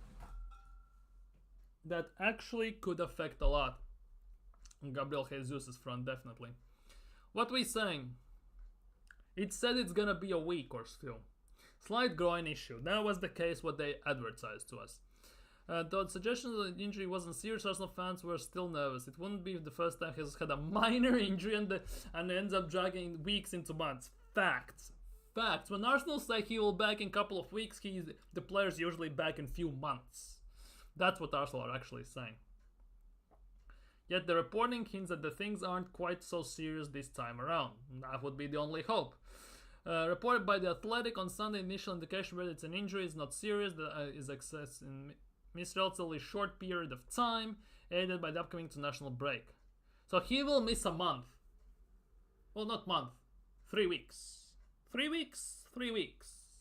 That actually could affect a lot on Gabriel Jesus' front, definitely. What we saying? It said it's gonna be a week or so. Slight groin issue. That was the case what they advertised to us. The suggestion that the injury wasn't serious, Arsenal fans were still nervous. It wouldn't be the first time he's had a minor injury and ends up dragging weeks into months. Facts. Facts. When Arsenal say he will back in a couple of weeks, the player's usually back in few months. That's what Arsenal are actually saying. Yet the reporting hints that the things aren't quite so serious this time around. That would be the only hope. Reported by The Athletic on Sunday, initial indication that it's an injury is not serious, that is accessed in miss relatively short period of time, aided by the upcoming international break. So he will miss a month. Well, not month. 3 weeks. 3 weeks? 3 weeks.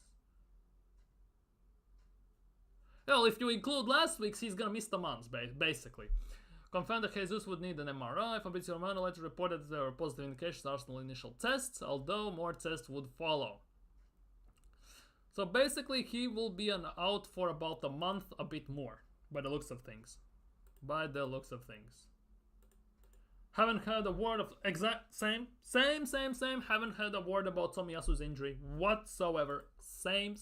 Well, if you include last week's, he's gonna miss the months, basically. Confirmed that Jesus would need an MRI. Fabrizio Romano later reported that there were positive indications of Arsenal initial tests, although more tests would follow. So basically, he will be out for about a month, a bit more, by the looks of things. By the looks of things. Haven't heard a word of same. Haven't heard a word about Tomiyasu's injury whatsoever. Same.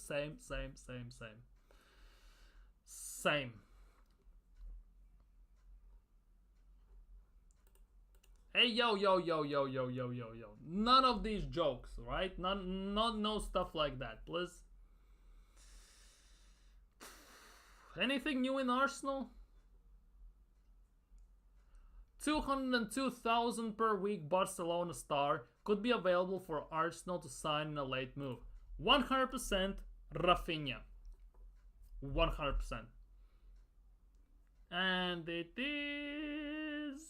Hey, yo. None of these jokes, right? No stuff like that, please. Anything new in Arsenal? 202,000 per week Barcelona star could be available for Arsenal to sign in a late move. 100% Rafinha. 100%. And it is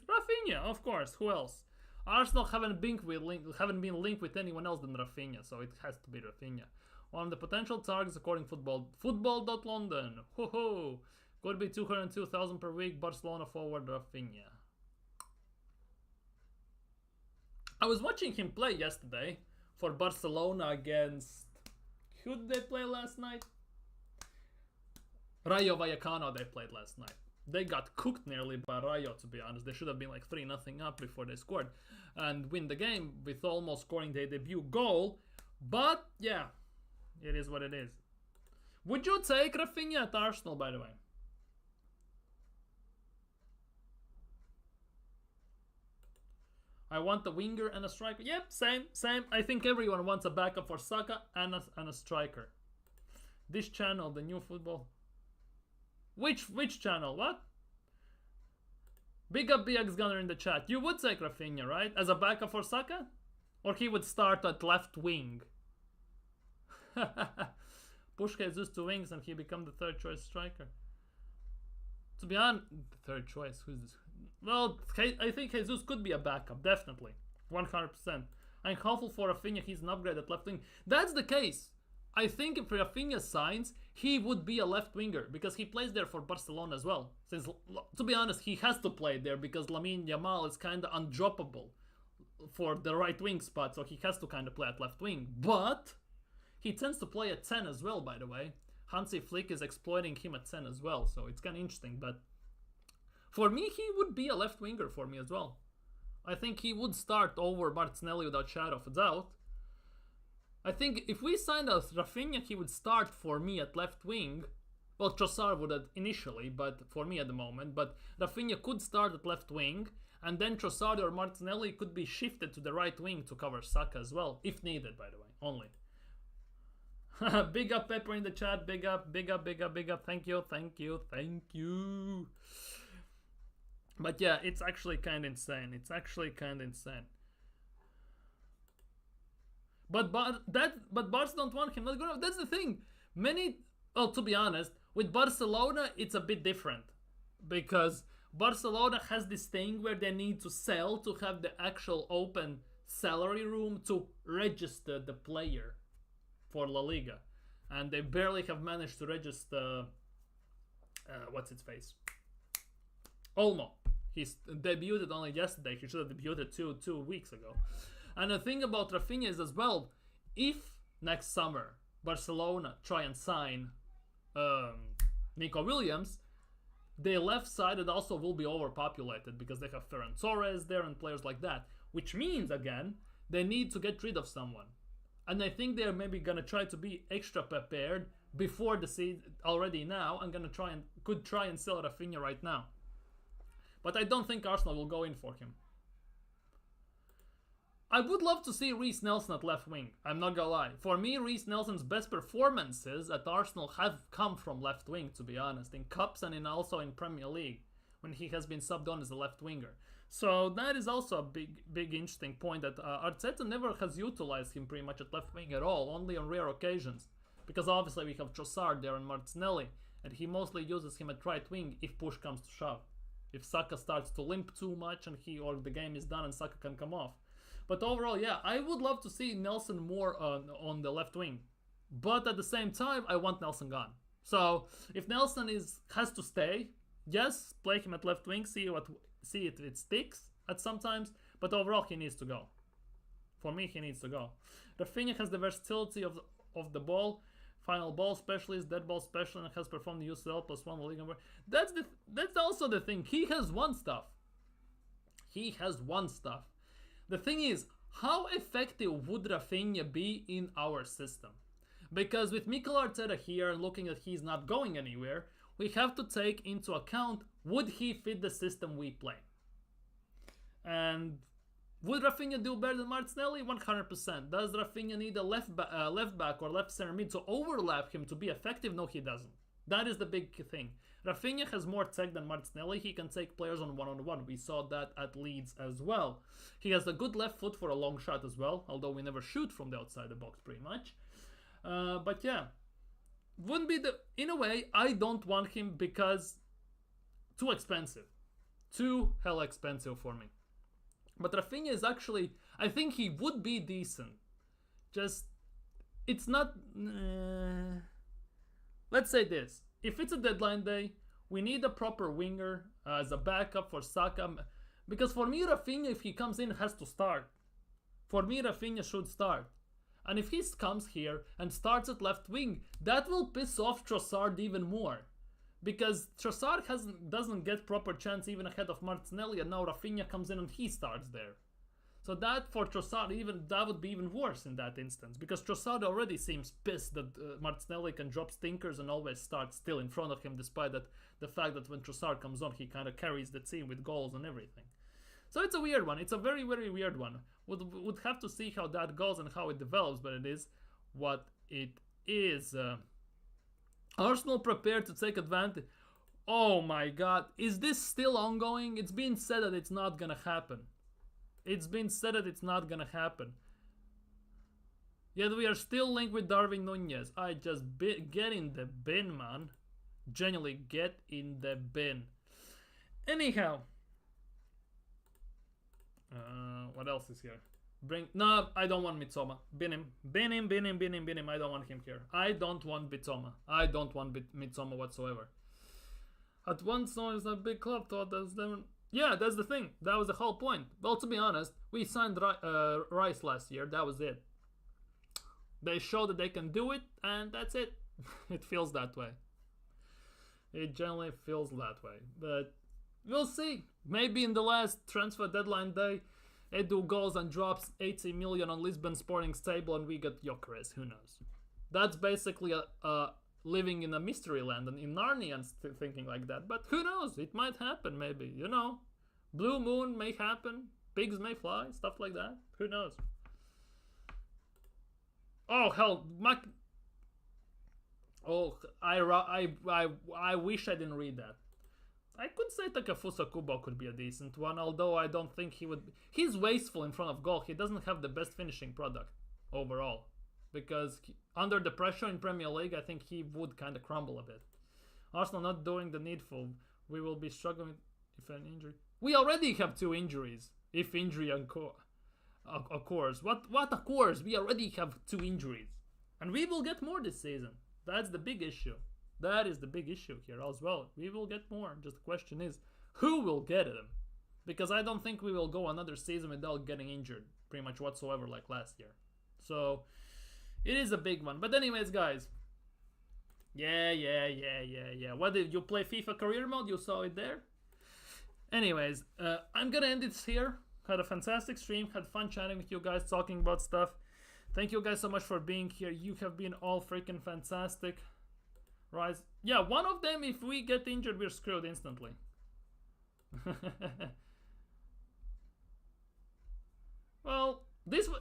Rafinha, of course. Who else? Arsenal haven't been linked with anyone else than Rafinha, so it has to be Rafinha. One of the potential targets, according to Football.London, could be 202,000 per week Barcelona forward Rafinha. I was watching him play yesterday for Barcelona against... Who did they play last night? Rayo Vallecano they played last night. They got cooked nearly by Rayo, to be honest. They should have been like 3-0 up before they scored and win the game with almost scoring their debut goal. But yeah, it is what it is. Would you take Rafinha at Arsenal, by the way? I want a winger and a striker. Yep, same. I think everyone wants a backup for Saka and a striker. This channel, the new football. Which channel? What? Big up BX Gunner in the chat. You would take Rafinha, right? As a backup for Saka? Or he would start at left wing? Push Jesus to wings and he become the third choice striker. To be honest, third choice. Who's this? Well, I think Jesus could be a backup, definitely. 100%. I'm hopeful for Rafinha, he's an upgrade at left wing. That's the case. I think if Rafinha signs, he would be a left winger because he plays there for Barcelona as well. Since, to be honest, he has to play there because Lamine Yamal is kind of undroppable for the right wing spot, so he has to kind of play at left wing. But he tends to play at 10 as well, by the way. Hansi Flick is exploiting him at 10 as well, so it's kind of interesting. But for me, he would be a left winger for me as well. I think he would start over Martinelli without shadow of a doubt. I think if we signed us Rafinha, he would start for me at left wing. Well, Trossard would have initially, but for me at the moment. But Rafinha could start at left wing, and then Trossard or Martinelli could be shifted to the right wing to cover Saka as well, if needed, by the way, only. Big up Pepper in the chat, big up, big up, big up, big up. Thank you, thank you, thank you. But yeah, it's actually kind of insane. It's actually kind of insane. But Barca don't want him. That's the thing. Well, to be honest, with Barcelona, it's a bit different. Because Barcelona has this thing where they need to sell to have the actual open salary room to register the player for La Liga. And they barely have managed to register... what's its face? Olmo. He's debuted only yesterday. He should have debuted two weeks ago. And the thing about Rafinha is as well, if next summer Barcelona try and sign Nico Williams, their left side also will be overpopulated because they have Ferran Torres there and players like that. Which means, again, they need to get rid of someone. And I think they're maybe going to try to be extra prepared before the season already now and could try and sell Rafinha right now. But I don't think Arsenal will go in for him. I would love to see Reiss Nelson at left wing. I'm not gonna lie. For me, Reiss Nelson's best performances at Arsenal have come from left wing, to be honest. In Cups and also in Premier League, when he has been subbed on as a left winger. So that is also a big interesting point that Arteta never has utilized him pretty much at left wing at all, only on rare occasions. Because obviously we have Trossard there and Martinelli, and he mostly uses him at right wing if push comes to shove. If Saka starts to limp too much and the game is done and Saka can come off. But overall, yeah, I would love to see Nelson more on the left wing. But at the same time, I want Nelson gone. So if Nelson has to stay, yes, play him at left wing, see if it sticks at sometimes. But overall, he needs to go. For me, he needs to go. Rafinha has the versatility of the ball. Final ball specialist, dead ball specialist, and has performed the UCL plus one league. That's also the thing. He has won stuff. He has won stuff. The thing is, how effective would Rafinha be in our system? Because with Mikel Arteta here, looking at he's not going anywhere, we have to take into account, would he fit the system we play? And would Rafinha do better than Martinelli? 100%. Does Rafinha need a left back or left center mid to overlap him to be effective? No, he doesn't. That is the big thing. Rafinha has more tech than Martinelli. He can take players on one-on-one. We saw that at Leeds as well. He has a good left foot for a long shot as well, although we never shoot from the outside the box pretty much. But yeah, wouldn't be in a way, I don't want him because too expensive. Too hell expensive for me. But Rafinha is actually, I think he would be decent. Just, it's not... Let's say this. If it's a deadline day, we need a proper winger as a backup for Saka. Because for me, Rafinha, if he comes in, has to start. For me, Rafinha should start. And if he comes here and starts at left wing, that will piss off Trossard even more. Because Trossard doesn't get proper chance even ahead of Martinelli, and now Rafinha comes in and he starts there. So that for Trossard, that would be even worse in that instance. Because Trossard already seems pissed that Martinelli can drop stinkers and always start still in front of him, despite the fact that when Trossard comes on, he kind of carries the team with goals and everything. So it's a weird one. It's a very, very weird one. Would have to see how that goes and how it develops, but it is what it is. Arsenal prepared to take advantage. Oh my god. Is this still ongoing? It's been said that it's not gonna happen. It's been said that it's not gonna happen. Yet we are still linked with Darwin Nunez. I just get in the bin, man. Genuinely get in the bin. Anyhow. What else is here? No, I don't want Mitsoma. Bin him. I don't want him here. I don't want Mitsoma. I don't want Mitsoma whatsoever. At once, no, it's a big club. Thought that's them. Yeah, that's the thing. That was the whole point. Well, to be honest, we signed Rice last year. That was it. They showed that they can do it, and that's it. It feels that way. It generally feels that way. But We'll see. Maybe in the last transfer deadline day, Edu goes and drops 80 million on Lisbon Sporting Stable and we get Gyökeres. Who knows? That's basically living in a mystery land and in Narnia and thinking like that. But who knows? It might happen, maybe. You know, Blue Moon may happen. Pigs may fly. Stuff like that. Who knows? Oh hell, I wish I didn't read that. I could say Takafusa Kubo could be a decent one, although I don't think he would. He's wasteful in front of goal. He doesn't have the best finishing product overall, because under the pressure in Premier League, I think he would kind of crumble a bit. Arsenal not doing the needful. We will be struggling if an injury. We already have 2 injuries. If injury occurs, what occurs? We already have 2 injuries, and we will get more this season. That's the big issue. That is the big issue here as well. We will get more. Just the question is, who will get them? Because I don't think we will go another season without getting injured pretty much whatsoever like last year. So it is a big one. But anyways, guys. Yeah. What did you play FIFA career mode? You saw it there? Anyways, I'm gonna end it here. Had a fantastic stream. Had fun chatting with you guys, talking about stuff. Thank you guys so much for being here. You have been all freaking fantastic. Right? Yeah, one of them, if we get injured, we're screwed instantly. Well,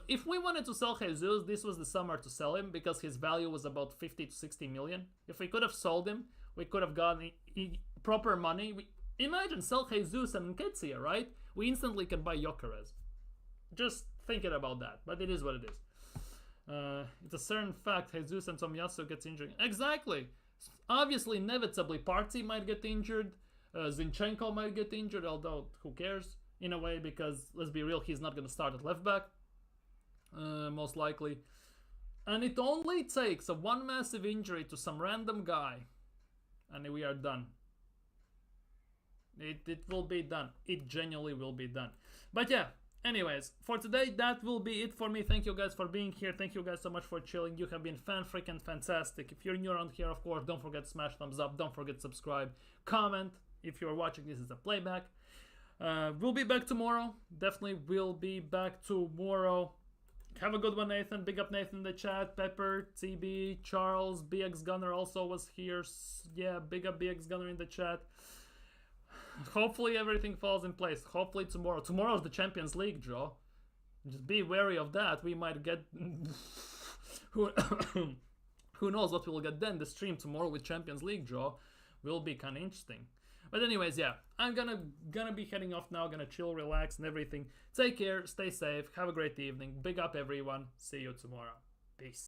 if we wanted to sell Jesus, this was the summer to sell him because his value was about 50 to 60 million. If we could have sold him, we could have gotten proper money. Imagine, sell Jesus and Nketiah, right? We instantly can buy Gyökeres. Just thinking about that, but it is what it is. It's a certain fact Jesus and Tomiyasu gets injured. Exactly. Obviously, inevitably, Partey might get injured. Zinchenko might get injured, although who cares in a way, because let's be real, he's not going to start at left back. Most likely. And it only takes one massive injury to some random guy, and we are done. It will be done. It genuinely will be done. But yeah, anyways, for today, that will be it for me. Thank you guys for being here. Thank you guys so much for chilling. You have been freaking fantastic. If you're new around here, of course, don't forget to smash thumbs up. Don't forget to subscribe. Comment if you're watching this as a playback. We'll be back tomorrow. Definitely will be back tomorrow. Have a good one, Nathan. Big up Nathan in the chat. Pepper, TB, Charles, BX Gunner also was here. Yeah, big up BX Gunner in the chat. Hopefully everything falls in place. Hopefully tomorrow. Tomorrow's the Champions League draw. Just be wary of that. We might get... who knows what we'll get then. The stream tomorrow with Champions League draw will be kind of interesting. But anyways, yeah. I'm gonna be heading off now. Gonna chill, relax and everything. Take care. Stay safe. Have a great evening. Big up everyone. See you tomorrow. Peace.